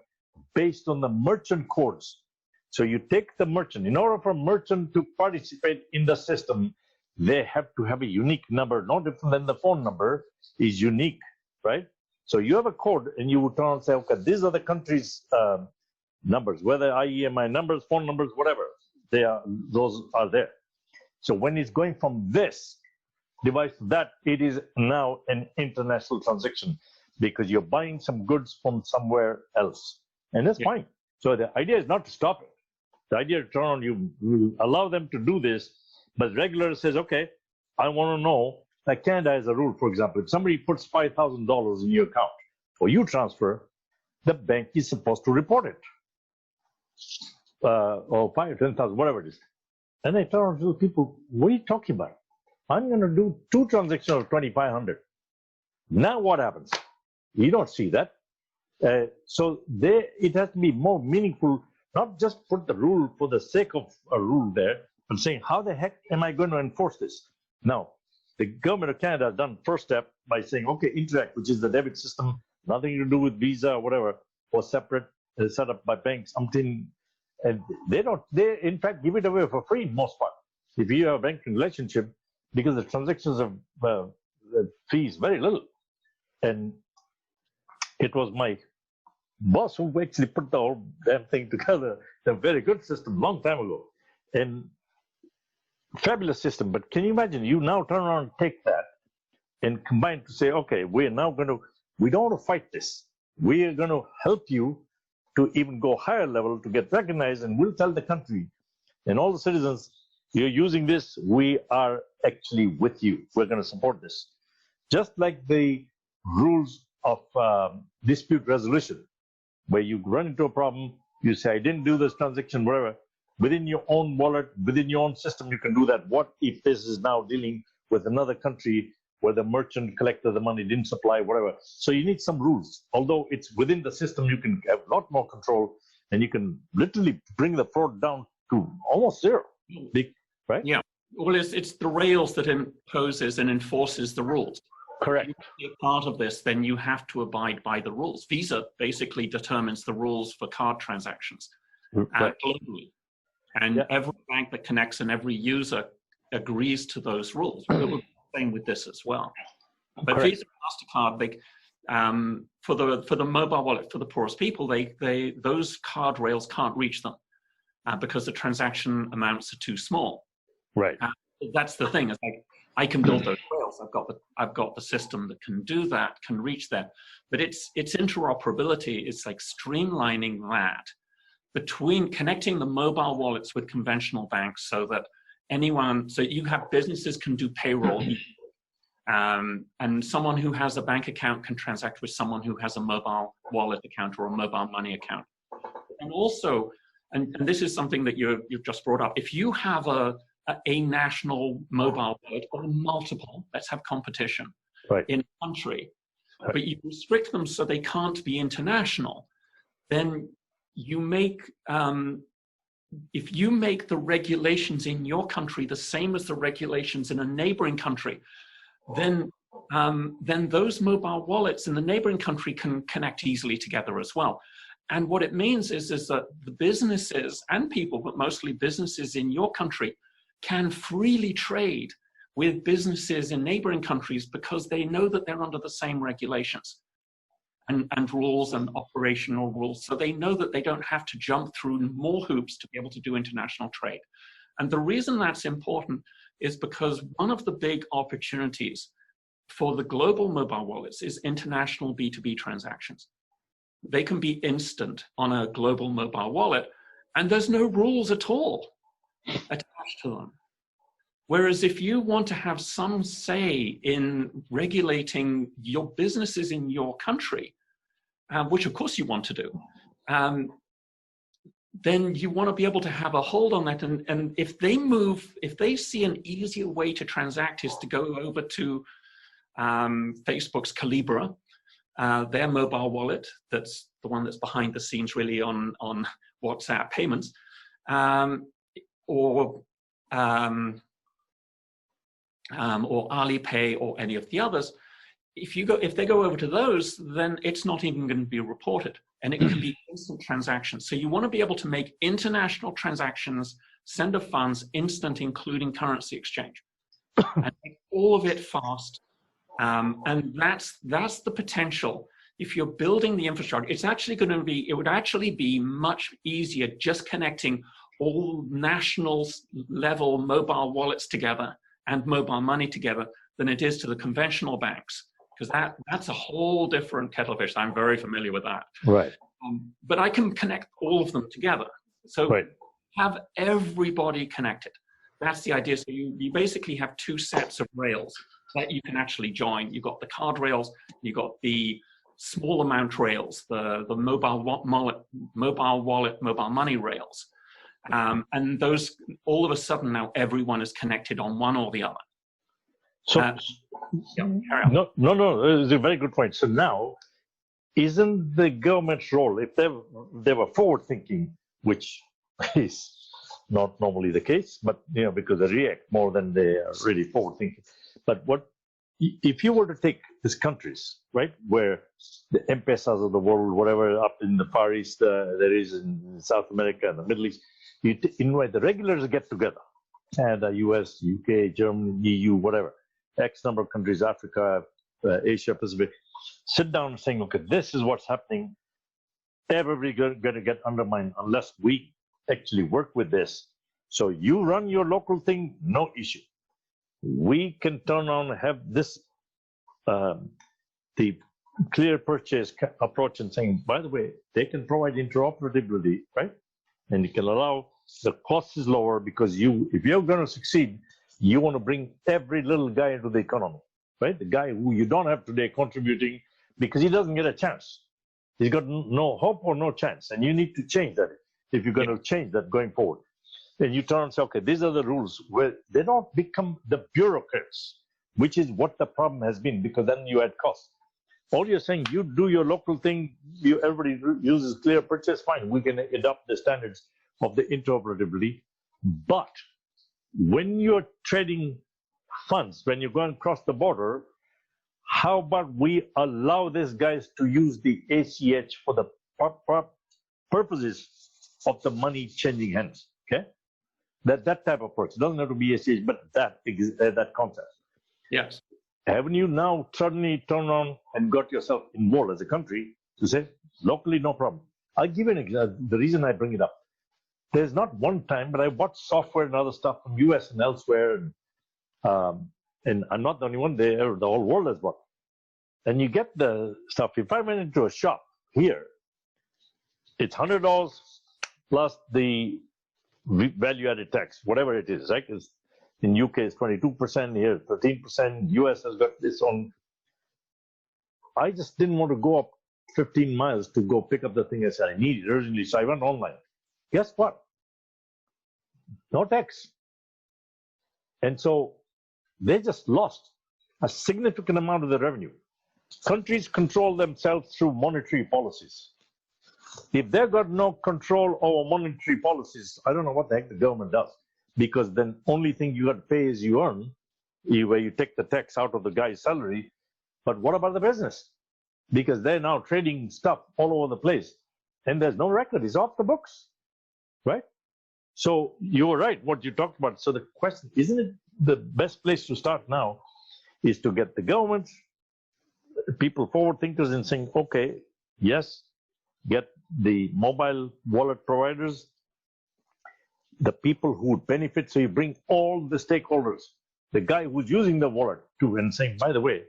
based on the merchant codes. So you take the merchant. In order for a merchant to participate in the system, they have to have a unique number, no different than the phone number is unique, right? So you have a code and you would turn and say, okay, these are the country's numbers, whether IEMI numbers, phone numbers, whatever, those are there. So when it's going from this device to that, it is now an international transaction because you're buying some goods from somewhere else. And that's fine. So the idea is not to stop it. The idea is to turn on, you allow them to do this, but the regulator says, okay, I want to know, like Canada has a rule, for example, if somebody puts $5,000 in your account or you transfer, the bank is supposed to report it. Or 5 or 10,000, whatever it is. And I turn to the people, what are you talking about? I'm going to do 2 transactions of 2,500. Now what happens? You don't see that. So it has to be more meaningful, not just put the rule for the sake of a rule there, but saying, how the heck am I going to enforce this? Now, the government of Canada has done first step by saying, okay, Interact, which is the debit system, nothing to do with Visa or whatever, was separate, set up by banks, something. And they in fact give it away for free in most part. If you have a banking relationship, because the transactions of fees very little. And it was my boss who actually put the whole damn thing together, a very good system long time ago. And fabulous system. But can you imagine? You now turn around and take that and combine to say, okay, we don't want to fight this. We are going to help you to even go higher level to get recognized, and we'll tell the country and all the citizens, you're using this, we are actually with you. We're going to support this. Just like the rules of dispute resolution, where you run into a problem, you say, I didn't do this transaction, whatever. Within your own wallet, within your own system, you can do that. What if this is now dealing with another country where the merchant collected the money, didn't supply, whatever. So you need some rules. Although it's within the system, you can have a lot more control, and you can literally bring the fraud down to almost zero, right? Yeah. Well, it's the rails that imposes and enforces the rules. Correct. If you're part of this, then you have to abide by the rules. Visa basically determines the rules for card transactions globally. And every bank that connects and every user agrees to those rules. It will be the same with this as well. But Correct. Visa and MasterCard, for the mobile wallet, for the poorest people, those card rails can't reach them because the transaction amounts are too small. Right. That's the thing. It's like, I can build those rails. I've got the system that can do that, can reach that. But it's interoperability. It's like streamlining that between connecting the mobile wallets with conventional banks, so that so you have businesses can do payroll, and someone who has a bank account can transact with someone who has a mobile wallet account or a mobile money account. And also, and this is something that you've just brought up, if you have a national mobile wallet or multiple, let's have competition in a country, but you restrict them so they can't be international, then you make, if you make the regulations in your country the same as the regulations in a neighboring country, then those mobile wallets in the neighboring country can connect easily together as well. And what it means is that the businesses and people, but mostly businesses in your country, can freely trade with businesses in neighboring countries because they know that they're under the same regulations and rules and operational rules. So they know that they don't have to jump through more hoops to be able to do international trade. And the reason that's important is because one of the big opportunities for the global mobile wallets is international B2B transactions. They can be instant on a global mobile wallet, and there's no rules at all attached to them. Whereas if you want to have some say in regulating your businesses in your country, which of course you want to do, then you want to be able to have a hold on that. And if they see an easier way to transact is to go over to Facebook's Calibra, their mobile wallet, that's the one that's behind the scenes really on WhatsApp payments, or Alipay or any of the others, if they go over to those, then it's not even going to be reported, and it can be instant transactions. So you want to be able to make international transactions, send of funds instant, including currency exchange, and make all of it fast. And that's the potential. If you're building the infrastructure, it would actually be much easier just connecting all national level mobile wallets together and mobile money together than it is to the conventional banks, because that's a whole different kettle of fish. I'm very familiar with that. Right. But I can connect all of them together. So have everybody connected. That's the idea. So you basically have two sets of rails that you can actually join. You've got the card rails, you've got the small amount rails, the mobile wallet, mobile money rails. And those, all of a sudden now everyone is connected on one or the other. So, no, it's a very good point. So now, isn't the government's role, if they were forward thinking, which is not normally the case, but because they react more than they are really forward thinking. But if you were to take these countries, right, where the M-Pesas of the world, whatever up in the Far East there is in South America and the Middle East, you invite the regulars to get together, and US, UK, Germany, EU, whatever, X number of countries, Africa, Asia Pacific, sit down and saying, okay, this is what's happening. Everybody's going to get undermined unless we actually work with this So you run your local thing, no issue. We can turn on and have this, the clear purchase approach and saying, by the way, they can provide interoperability, right? And you can allow, the cost is lower because if you're going to succeed, you want to bring every little guy into the economy, right? The guy who you don't have today contributing because he doesn't get a chance. He's got no hope or no chance. And you need to change that if you're going to change that going forward. And you turn and say, okay, these are the rules where they don't become the bureaucrats, which is what the problem has been, because then you add cost. All you're saying, you do your local thing, everybody uses clear purchase, fine, we can adopt the standards of the interoperability. But when you're trading funds, when you're going across the border, how about we allow these guys to use the ACH for the purposes of the money changing hands, okay? That type of approach. It doesn't have to be ACH, but that concept. Yes. Haven't you now suddenly turned on and got yourself involved as a country to say, locally, no problem? I'll give you an example. The reason I bring it up, there's not one time, but I bought software and other stuff from US and elsewhere. And I'm not the only one there, the whole world has bought. And you get the stuff. If I went into a shop here, it's $100 plus the value-added tax, whatever it is, right? In UK, it's 22%, here, 13%. US has got this on. I just didn't want to go up 15 miles to go pick up the thing I said I needed urgently, so I went online. Guess what? No tax. And so they just lost a significant amount of the revenue. Countries control themselves through monetary policies. If they've got no control over monetary policies, I don't know what the heck the government does. Because then only thing you got to pay is you earn, where you take the tax out of the guy's salary. But what about the business? Because they're now trading stuff all over the place. And there's no record. It's off the books, right? So you were right, what you talked about. So the question, isn't it the best place to start now is to get the government, people forward thinkers and saying, okay, yes, get the mobile wallet providers, the people who would benefit. So you bring all the stakeholders, the guy who's using the wallet too, and saying, by the way,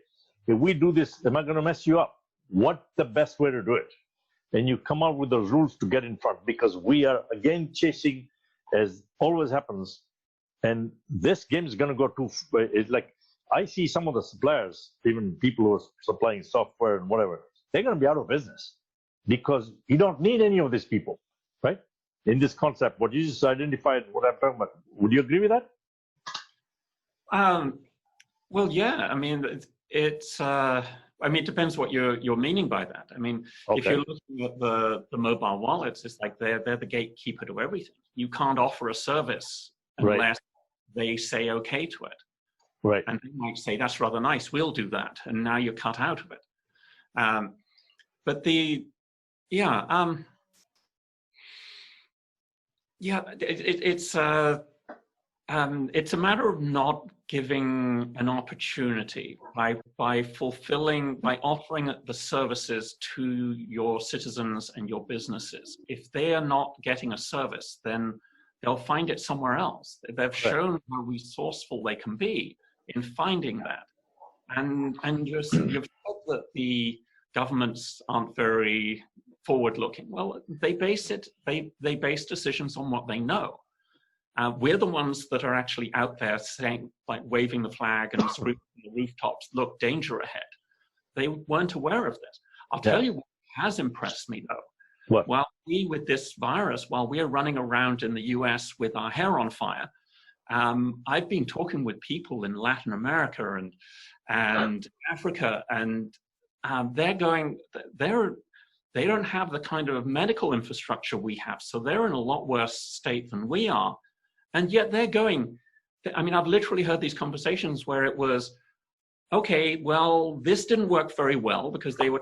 if we do this, am I going to mess you up? What's the best way to do it? And you come out with those rules to get in front, because we are again chasing, as always happens. And this game is going to go too, it's like, I see some of the suppliers, even people who are supplying software and whatever, they're going to be out of business because you don't need any of these people, right? In this concept, what you just identified, what I'm talking about, would you agree with that? Well, yeah. I mean, it depends what you're meaning by that. I mean, if you're looking at the mobile wallets, it's like they're the gatekeeper to everything. You can't offer a service unless they say okay to it. Right. And they might say, that's rather nice, we'll do that. And now you're cut out of it. But it's a matter of not giving an opportunity by offering the services to your citizens and your businesses. If they are not getting a service, then they'll find it somewhere else. They've shown how resourceful they can be in finding that. And you've said that the governments aren't very forward-looking. Well, they base decisions on what they know. We're the ones that are actually out there saying, like waving the flag and screaming from the rooftops, look, danger ahead. They weren't aware of this. I'll tell you what has impressed me, though. What? While with this virus, while we're running around in the US with our hair on fire, I've been talking with people in Latin America and Africa, and they don't have the kind of medical infrastructure we have. So they're in a lot worse state than we are. And yet they're going, I mean, I've literally heard these conversations where it was, okay, well, this didn't work very well because they were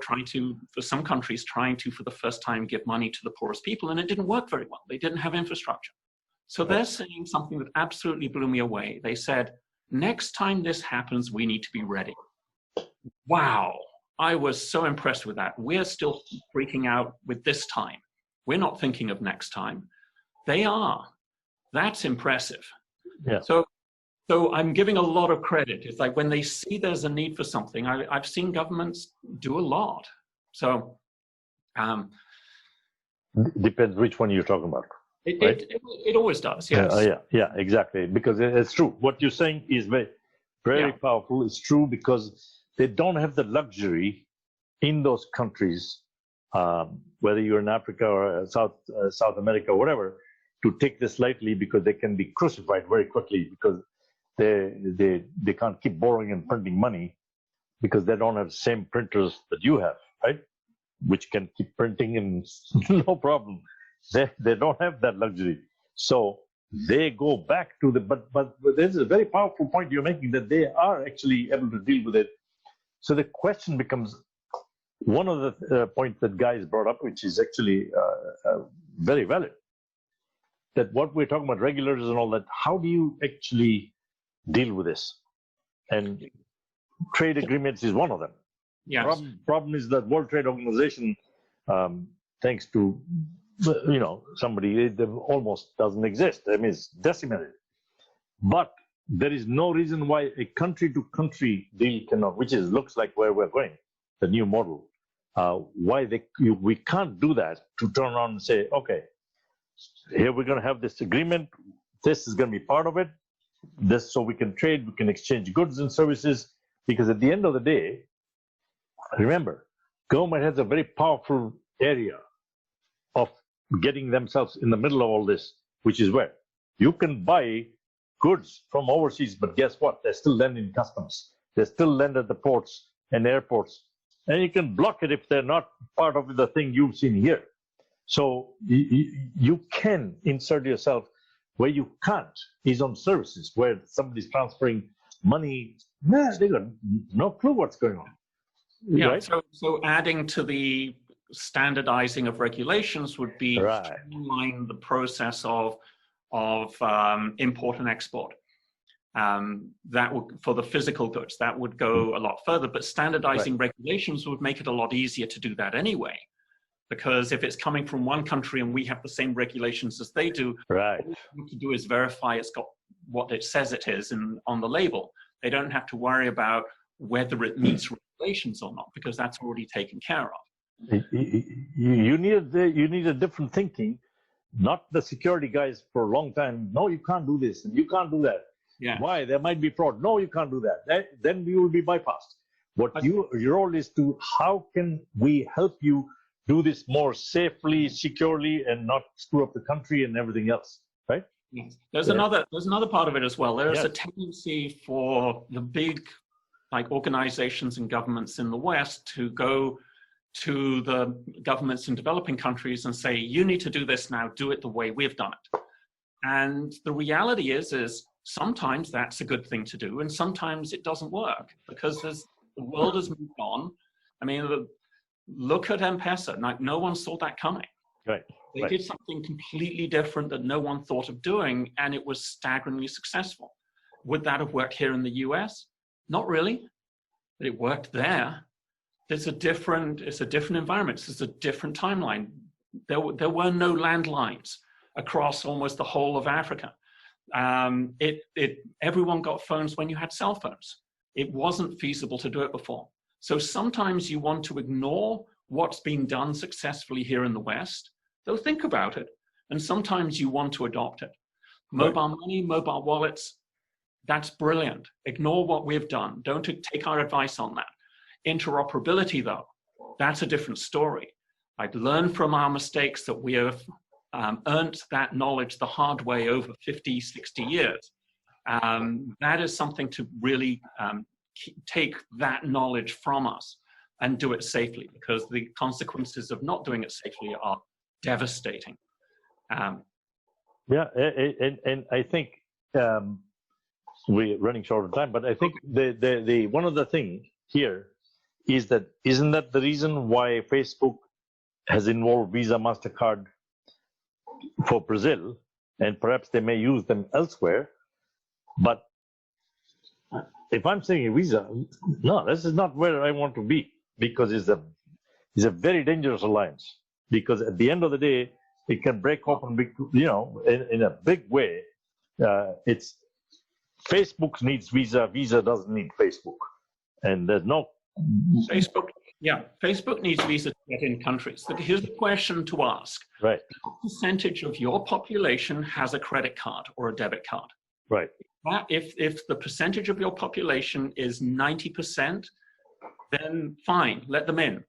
for some countries, for the first time, give money to the poorest people, and it didn't work very well. They didn't have infrastructure. So they're saying something that absolutely blew me away. They said, next time this happens, we need to be ready. Wow. I was so impressed with that. We're still freaking out with this time. We're not thinking of next time. They are. That's impressive. Yeah. So I'm giving a lot of credit. It's like when they see there's a need for something, I've seen governments do a lot. So depends which one you're talking about. Right? It always does, yes. Yeah, exactly. Because it's true. What you're saying is very powerful. It's true because they don't have the luxury in those countries, whether you're in Africa or South America or whatever, to take this lightly, because they can be crucified very quickly, because they can't keep borrowing and printing money, because they don't have the same printers that you have, right? Which can keep printing and no problem. They don't have that luxury. So they go back to but there's a very powerful point you're making, that they are actually able to deal with it. So the question becomes, one of the points that Guy has brought up, which is actually very valid, that what we're talking about, regulators and all that, how do you actually deal with this? And trade agreements is one of them. Yes. Problem is that World Trade Organization, thanks to somebody, it almost doesn't exist. I mean, it's decimated. But there is no reason why a country-to-country deal cannot, which looks like where we're going, the new model. We can't do that, to turn around and say, okay, here we're going to have this agreement. This is going to be part of it. This, so we can trade, we can exchange goods and services. Because at the end of the day, remember, government has a very powerful area of getting themselves in the middle of all this, which is where you can buy goods from overseas, but guess what? They still land in customs. They still land at the ports and airports. And you can block it if they're not part of the thing you've seen here. So you can insert yourself. Where you can't is on services, where somebody's transferring money. They got no clue what's going on. Yeah. Right? So adding to the standardizing of regulations would be streamline the process of import and export. That would, for the physical goods, that would go a lot further. But standardizing regulations would make it a lot easier to do that anyway. Because if it's coming from one country and we have the same regulations as they do, all we have to do is verify it's got what it says it is on the label. They don't have to worry about whether it meets regulations or not, because that's already taken care of. You need a different thinking, not the security guys for a long time. No, you can't do this and you can't do that. Yeah. Why? There might be fraud. No, you can't do that. Then you will be bypassed. Your role is to, how can we help you do this more safely, securely, and not screw up the country and everything else, right? Yes. There's another part of it as well. There's a tendency for the big organizations and governments in the West to go to the governments in developing countries and say, you need to do this now, do it the way we've done it. And the reality is sometimes that's a good thing to do, and sometimes it doesn't work, because the world has moved on. I mean, look at M-Pesa. No one saw that coming. Right. They did something completely different that no one thought of doing, and it was staggeringly successful. Would that have worked here in the US? Not really, but it worked there. It's a different environment. It's a different timeline. There were no landlines across almost the whole of Africa. Everyone got phones when you had cell phones. It wasn't feasible to do it before. So sometimes you want to ignore what's been done successfully here in the West, though think about it. And sometimes you want to adopt it. Mobile money, mobile wallets, that's brilliant. Ignore what we've done. Don't take our advice on that. Interoperability, though, that's a different story. I'd learn from our mistakes that we have earned that knowledge the hard way over 50, 60 years. That is something to really take that knowledge from us and do it safely, because the consequences of not doing it safely are devastating. And I think we're running short of time, but I think the one of the things here is that, isn't that the reason why Facebook has involved Visa, MasterCard for Brazil, and perhaps they may use them elsewhere? But if I'm saying Visa, no, this is not where I want to be, because it's a very dangerous alliance. Because at the end of the day, it can break open, in a big way. It's Facebook needs Visa. Visa doesn't need Facebook, and there's no Facebook. Yeah, Facebook needs Visa to get in countries. But here's the question to ask: right. What percentage of your population has a credit card or a debit card? Right. If the percentage of your population is 90%, then fine, let them in,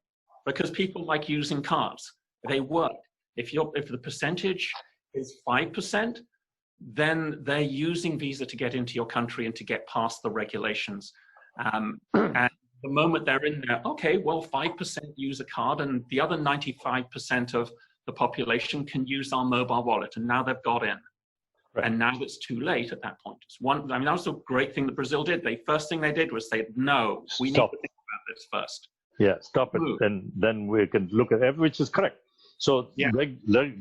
because people like using cards. They work. If the percentage is 5%, then they're using Visa to get into your country and to get past the regulations. And the moment they're in there, okay, well, 5% use a card, and the other 95% of the population can use our mobile wallet, and now they've got in. Right. And now it's too late at that point. That was a great thing that Brazil did. First thing they did was say, no, we need to think about this first. Yeah, stop it. And then we can look at everything, which is correct. So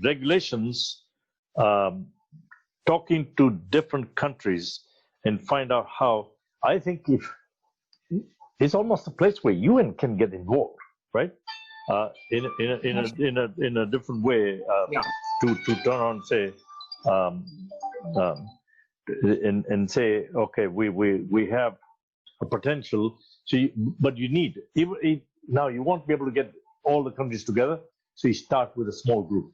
regulations, talking to different countries and find out how, I think it's almost a place where UN can get involved, right? In a different way, to turn around and say, and say, okay, we have a potential. So, but you need now you won't be able to get all the countries together. So you start with a small group,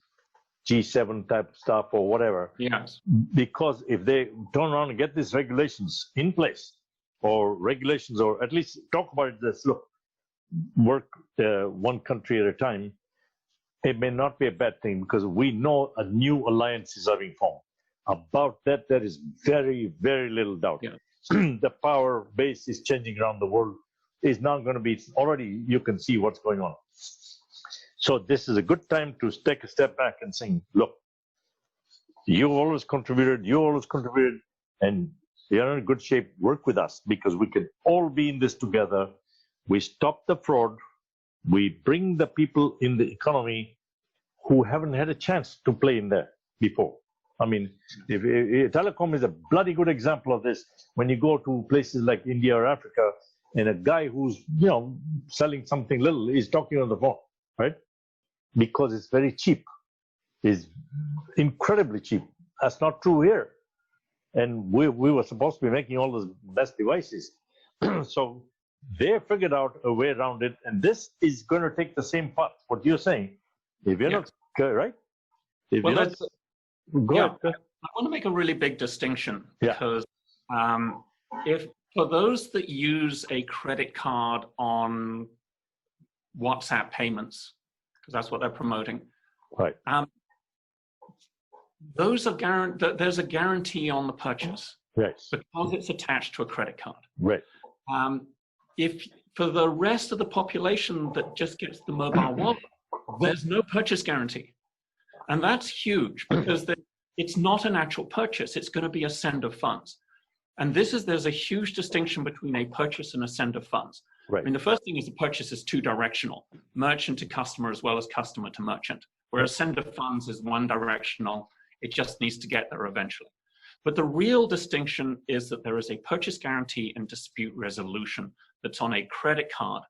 G7 type stuff or whatever. Yes. Because if they turn around and get these regulations in place, or regulations, or at least talk about it, this look, work one country at a time. It may not be a bad thing, because we know a new alliances are being formed. About that, there is very, very little doubt. Yeah. The power base is changing around the world. Is now going to be, already you can see what's going on. So this is a good time to take a step back and say, look, you always contributed, and you're in good shape. Work with us, because we can all be in this together. We stop the fraud. We bring the people in the economy who haven't had a chance to play in there before. I mean, if telecom is a bloody good example of this. When you go to places like India or Africa, and a guy who's selling something little is talking on the phone, right? Because it's very cheap. It's incredibly cheap. That's not true here. And we were supposed to be making all the best devices. So they figured out a way around it, and this is going to take the same path. What you're saying, if you're not right, if well, you're not, go ahead. I want to make a really big distinction, because if for those that use a credit card on WhatsApp payments, because that's what they're promoting, right? Those are there's a guarantee on the purchase, right? Because it's attached to a credit card, right? If for the rest of the population that just gets the mobile wallet, there's no purchase guarantee. And that's huge, because it's not an actual purchase. It's going to be a send of funds. And there's a huge distinction between a purchase and a send of funds. Right. I mean, the first thing is the purchase is two directional, merchant to customer as well as customer to merchant, whereas send of funds is one directional. It just needs to get there eventually. But the real distinction is that there is a purchase guarantee and dispute resolution that's on a credit card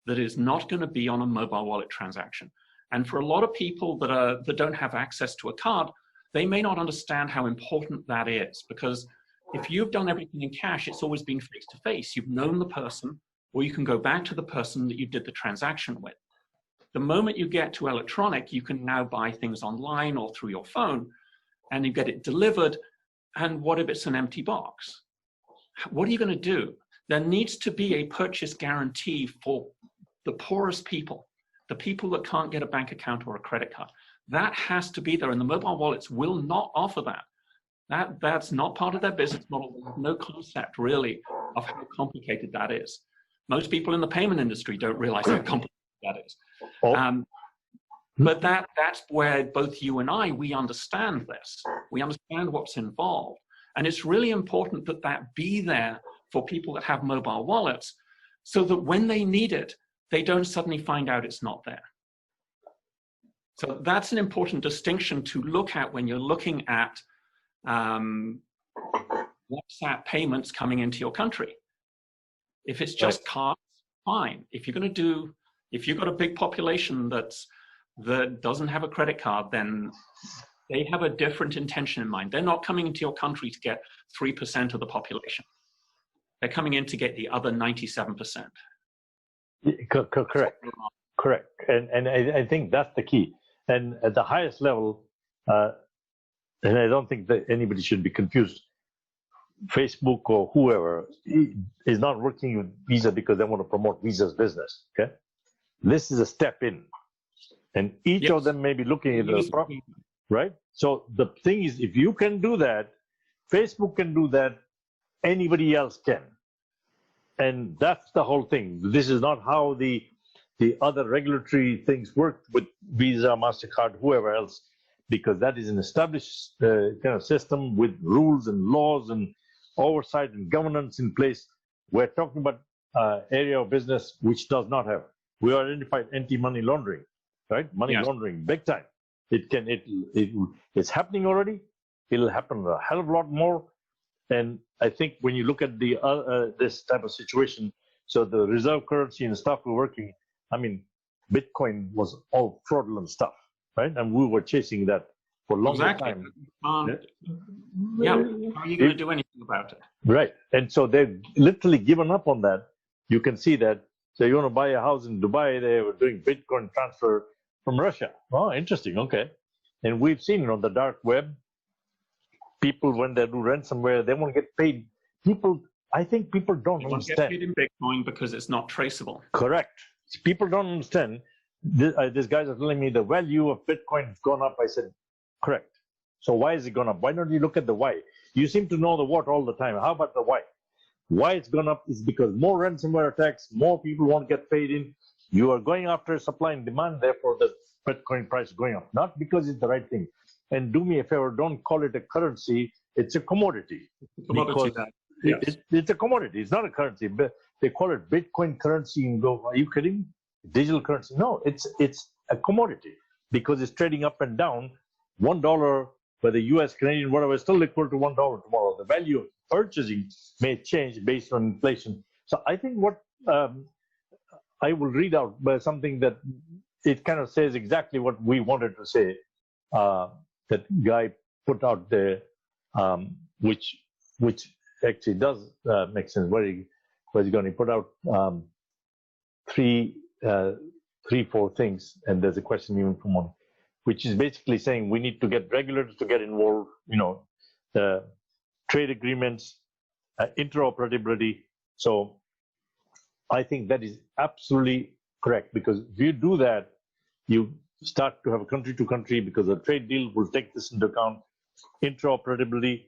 that is not going to be on a mobile wallet transaction. And for a lot of people that don't have access to a card, they may not understand how important that is, because if you've done everything in cash, it's always been face-to-face. You've known the person, or you can go back to the person that you did the transaction with. The moment you get to electronic, you can now buy things online or through your phone, and you get it delivered. And what if it's an empty box? What are you going to do? There needs to be a purchase guarantee for the poorest people, the people that can't get a bank account or a credit card. That has to be there, and the mobile wallets will not offer that. That's not part of their business model. They have no concept, really, of how complicated that is. Most people in the payment industry don't realize how complicated that is. But that's where both you and we understand this. We understand what's involved. And it's really important that that be there for people that have mobile wallets, so that when they need it, they don't suddenly find out it's not there. So that's an important distinction to look at when you're looking at WhatsApp payments coming into your country. If it's just cards, fine. If you've got a big population that's that doesn't have a credit card, then they have a different intention in mind. They're not coming into your country to get 3% of the population. They're coming in to get the other 97%. Correct. Correct. And I think that's the key. And at the highest level, and I don't think that anybody should be confused, Facebook or whoever is not working with Visa because they want to promote Visa's business. Okay, this is a step in, and each of them may be looking at the problem, right? So the thing is, if you can do that, Facebook can do that, anybody else can, and that's the whole thing. This is not how the other regulatory things work with Visa, MasterCard, whoever else, because that is an established kind of system with rules and laws and oversight and governance in place. We're talking about area of business which does not have. We identified anti-money laundering, right? Money laundering, big time. It's happening already. It'll happen a hell of a lot more. And I think when you look at this type of situation, so the reserve currency and stuff we're working, I mean, Bitcoin was all fraudulent stuff, right? And we were chasing that for a long time. How are you going to do anything about it? Right. And so they've literally given up on that. You can see that. So you want to buy a house in Dubai, they were doing Bitcoin transfer from Russia. Oh, interesting. Okay. And we've seen it on the dark web. People, when they do ransomware, they want to get paid. I think people don't understand. Get paid in Bitcoin because it's not traceable. Correct. People don't understand. These guys are telling me the value of Bitcoin has gone up. I said, correct. So why is it gone up? Why don't you look at the why? You seem to know the what all the time. How about the why? Why it's gone up is because more ransomware attacks, more people want to get paid in. You are going after supply and demand, therefore the Bitcoin price is going up. Not because it's the right thing. And do me a favor, don't call it a currency. It's a commodity. It's a commodity. It's not a currency. They call it Bitcoin currency and go, are you kidding? Digital currency. No, it's a commodity because it's trading up and down. $1 for the US, Canadian, whatever, is still equal to $1 tomorrow. The value of purchasing may change based on inflation. So I think what I will read out something that it kind of says exactly what we wanted to say. That guy put out there, which actually does make sense. Where he's going to put out three, four things, and there's a question even from one, which is basically saying we need to get regulators to get involved. Trade agreements, interoperability. So I think that is absolutely correct, because if you do that, you start to have a country to country, because a trade deal will take this into account. Interoperability,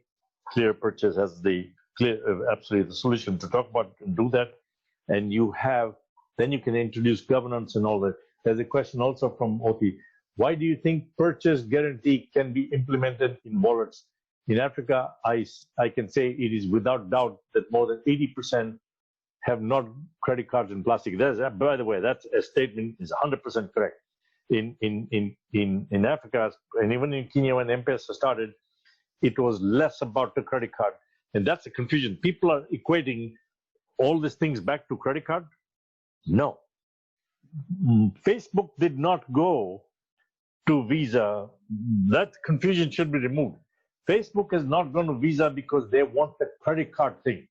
clear purchase has absolutely the solution to talk about and do that. And then you can introduce governance and all that. There's a question also from Oti. Why do you think purchase guarantee can be implemented in wallets? In Africa, I can say it is without doubt that more than 80% have not credit cards in plastic. By the way, that's a statement is 100% correct. In Africa, and even in Kenya when M-Pesa started, it was less about the credit card. And that's the confusion. People are equating all these things back to credit card. No. Facebook did not go to Visa. That confusion should be removed. Facebook has not gone to Visa because they want the credit card thing.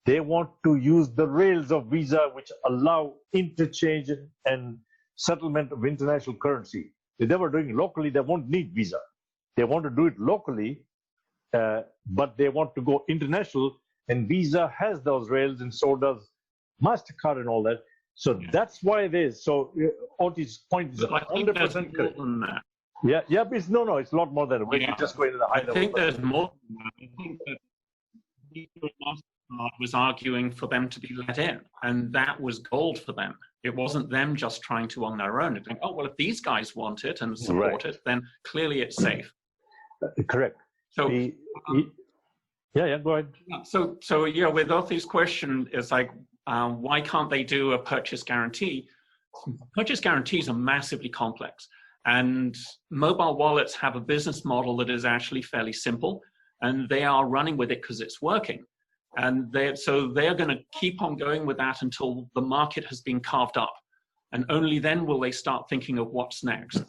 They want to use the rails of Visa, which allow interchange and settlement of international currency. If they were doing it locally, they won't need Visa. They want to do it locally, but they want to go international, and Visa has those rails, and so does MasterCard and all that. So that's why it is. So Oti's point is 100% correct. Yeah, but it's a lot more than that. We're just going to the high level. I think there's more than that. I think that was arguing for them to be let in, and that was gold for them. It wasn't them just trying to on their own and think, oh, well, if these guys want it and support it, then clearly it's safe. Correct. So, go ahead. So with Othi's question, it's like, why can't they do a purchase guarantee? Purchase guarantees are massively complex, and mobile wallets have a business model that is actually fairly simple, and they are running with it because it's working. And they're going to keep on going with that until the market has been carved up. and only then will they start thinking of what's next.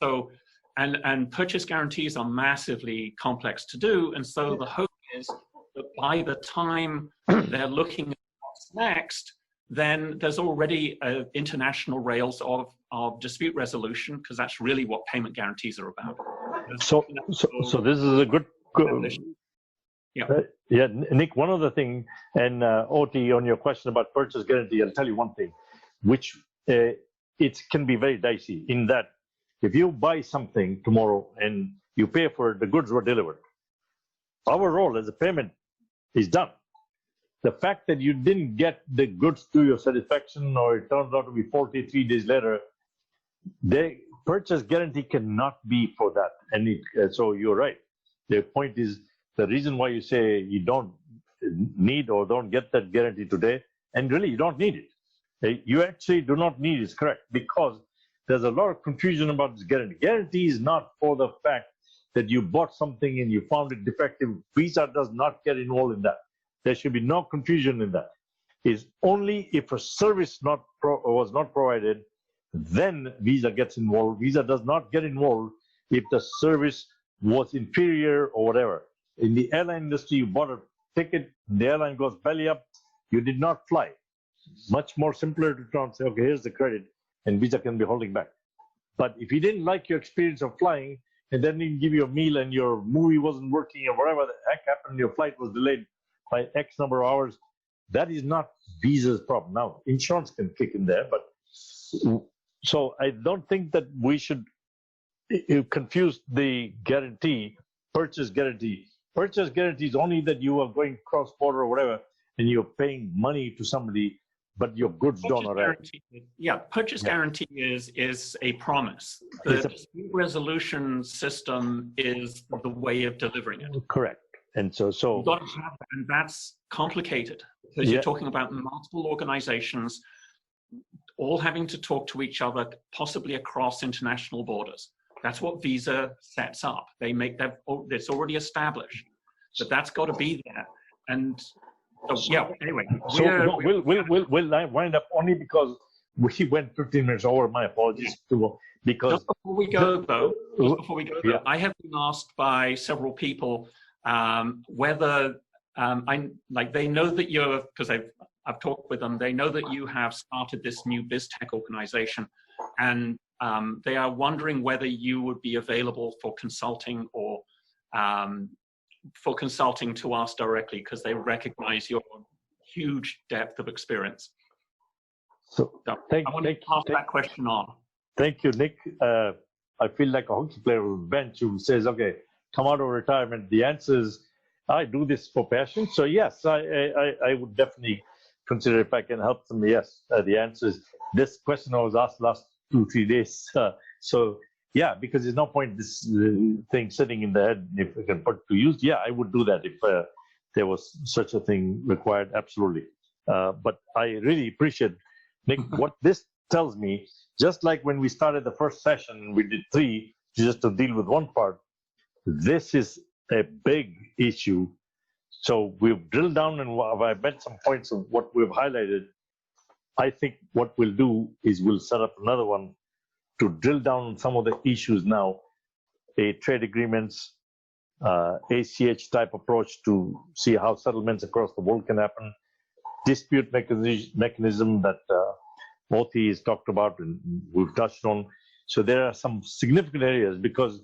So, and purchase guarantees are massively complex to do, and so the hope is that by the time they're looking at what's next, then there's already international rails of dispute resolution, because that's really what payment guarantees are about. So this is a good. Yeah. Yeah, Nick, one other thing, and Oti, on your question about purchase guarantee, I'll tell you one thing, which it can be very dicey in that if you buy something tomorrow and you pay for it, the goods were delivered. Our role as a payment is done. The fact that you didn't get the goods to your satisfaction, or it turns out to be faulty 3 days later, the purchase guarantee cannot be for that. And so you're right. The point is, the reason why you say you don't need or don't get that guarantee today, and really you don't need it. You actually do not need it, is correct, because there's a lot of confusion about this guarantee. Guarantee is not for the fact that you bought something and you found it defective. Visa does not get involved in that. There should be no confusion in that. It's only if a service was not provided, then Visa gets involved. Visa does not get involved if the service was inferior or whatever. In the airline industry, you bought a ticket, the airline goes belly up, you did not fly. Much more simpler to try and say, okay, here's the credit, and Visa can be holding back. But if you didn't like your experience of flying, and then didn't give you a meal and your movie wasn't working or whatever the heck happened, your flight was delayed by X number of hours, that is not Visa's problem. Now, insurance can kick in there, but so I don't think that we should confuse the guarantee, purchase guarantee. Purchase guarantee is only that you are going cross-border or whatever, and you're paying money to somebody, but your goods don't arrive. Yeah, purchase guarantee is a promise. The dispute resolution system is the way of delivering it. Correct. And so you've got to have that, and that's complicated because you're talking about multiple organizations all having to talk to each other, possibly across international borders. That's what Visa sets up. They make that, it's already established, but that's got to be there. And so, yeah, anyway. So we'll wind up only because we went 15 minutes over. My apologies. Because just before we go, though, I have been asked by several people whether they know that you're, because I've talked with them, they know that you have started this new BIZTEK organization, and they are wondering whether you would be available for consulting or for consulting to us directly, because they recognize your huge depth of experience. So I want to pass that question on. Thank you, Nick. I feel like a hockey player on the bench who says, okay, come out of retirement. The answer is, I do this for passion. So yes, I would definitely consider if I can help them. Yes, the answer is, this question I was asked last 2-3 days. So yeah, because there's no point this thing sitting in the head. If we can put to use, yeah, I would do that if there was such a thing required. Absolutely. But I really appreciate, Nick, what this tells me. Just like when we started the first session, we did 3 just to deal with one part. This is a big issue. So we've drilled down, and I bet some points of what we've highlighted. I think what we'll do is we'll set up another one to drill down on some of the issues now, a trade agreements, ACH type approach to see how settlements across the world can happen, dispute mechanism that Moti has talked about and we've touched on. So there are some significant areas, because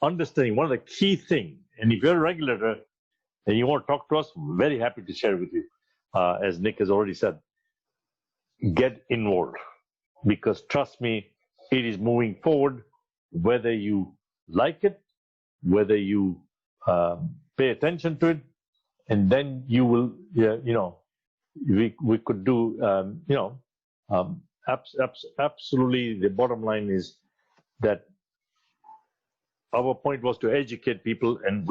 understanding one of the key things, and if you're a regulator and you want to talk to us, we're very happy to share with you. As Nick has already said, get involved, because trust me, it is moving forward, whether you like it, whether you pay attention to it, and then you will, we could do, absolutely. The bottom line is that our point was to educate people, and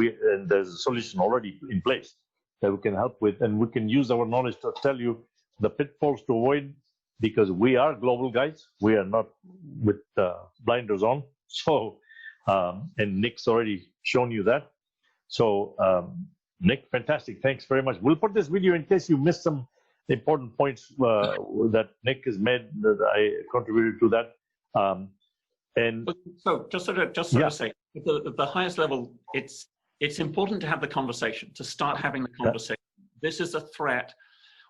there's a solution already in place that we can help with, and we can use our knowledge to tell you the pitfalls to avoid, because we are global guys. We are not with blinders on. So, and Nick's already shown you that. So, Nick, fantastic. Thanks very much. We'll put this video in case you missed some important points that Nick has made that I contributed to that. And so just sort of say, at the highest level, it's important to have the conversation, to start having the conversation. This is a threat.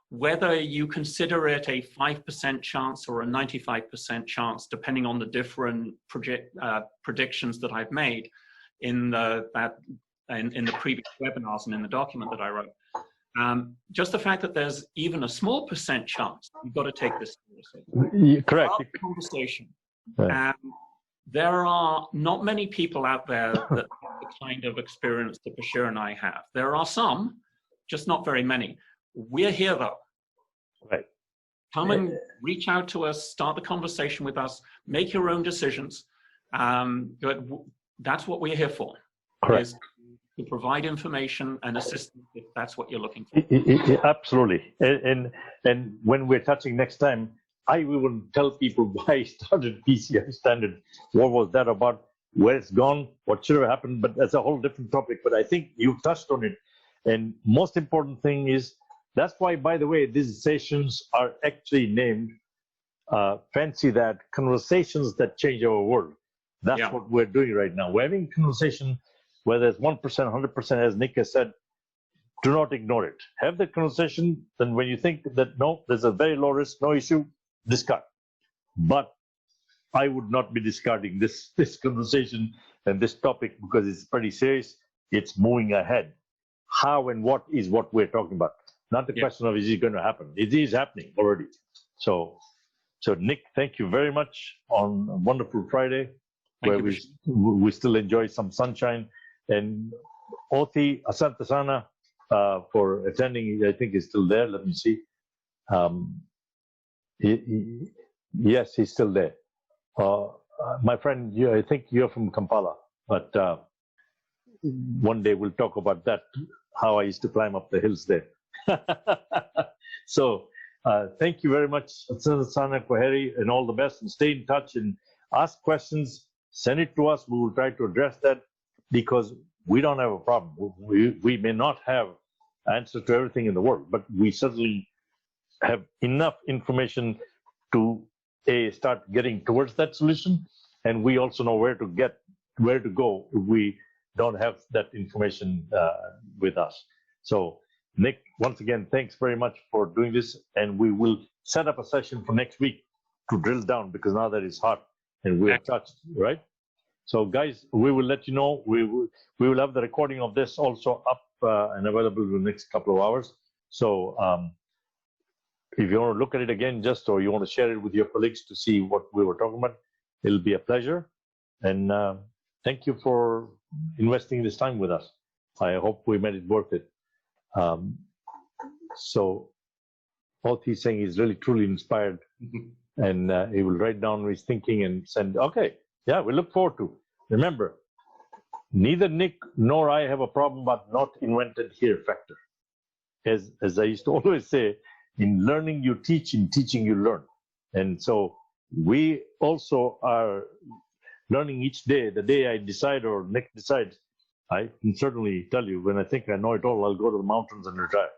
Whether you consider it a 5% chance or a 95% chance, depending on the different predictions that I've made in the previous webinars and in the document that I wrote, just the fact that there's even a small percent chance, you've got to take this seriously. Correct. Conversation. There are not many people out there that have the kind of experience that Bashir and I have. There are some, just not very many. We're here though. Right. Come and reach out to us, start the conversation with us, make your own decisions. But that's what we're here for. Correct. Is to provide information and assistance if that's what you're looking for. Absolutely. And when we're touching next time, I will tell people why I started PCI Standard. What was that about? Where it's gone? What should have happened? But that's a whole different topic. But I think you touched on it. And most important thing is, that's why, by the way, these sessions are actually named fancy that conversations that change our world. That's what we're doing right now. We're having conversation, whether it's 1%, 100%, as Nick has said, do not ignore it. Have the conversation. Then when you think that, no, there's a very low risk, no issue, discard. But I would not be discarding this conversation and this topic because it's pretty serious. It's moving ahead. How and what is what we're talking about. Not the question of is it going to happen. It is happening already. So Nick, thank you very much on a wonderful Friday, where we still enjoy some sunshine. And Oti Asantasana for attending, I think is still there. Let me see. Yes, he's still there. My friend, I think you're from Kampala, but one day we'll talk about that, how I used to climb up the hills there. So thank you very much, Sana Koheri, and all the best, and stay in touch and ask questions, send it to us. We will try to address that because we don't have a problem. We may not have answers to everything in the world, but we certainly have enough information to start getting towards that solution, and we also know where to go if we don't have that information with us. So Nick, once again, thanks very much for doing this, and we will set up a session for next week to drill down, because now that it's hot and we're touched, right? So guys, we will let you know. We will have the recording of this also up and available in the next couple of hours. So if you want to look at it again, or you want to share it with your colleagues to see what we were talking about, it'll be a pleasure. And thank you for investing this time with us. I hope we made it worth it. So all he's saying is really truly inspired, and he will write down his thinking and send. Okay, yeah, we look forward to. Remember, neither Nick nor I have a problem about not invented here factor. As I used to always say, in learning you teach, in teaching you learn. And so we also are learning each day. The day I decide or Nick decides, I can certainly tell you, when I think I know it all, I'll go to the mountains and retire.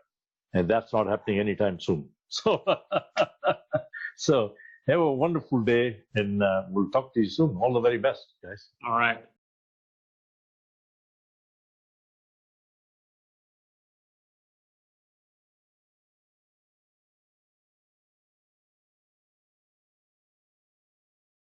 And that's not happening anytime soon. So, so have a wonderful day, and we'll talk to you soon. All the very best, guys. All right.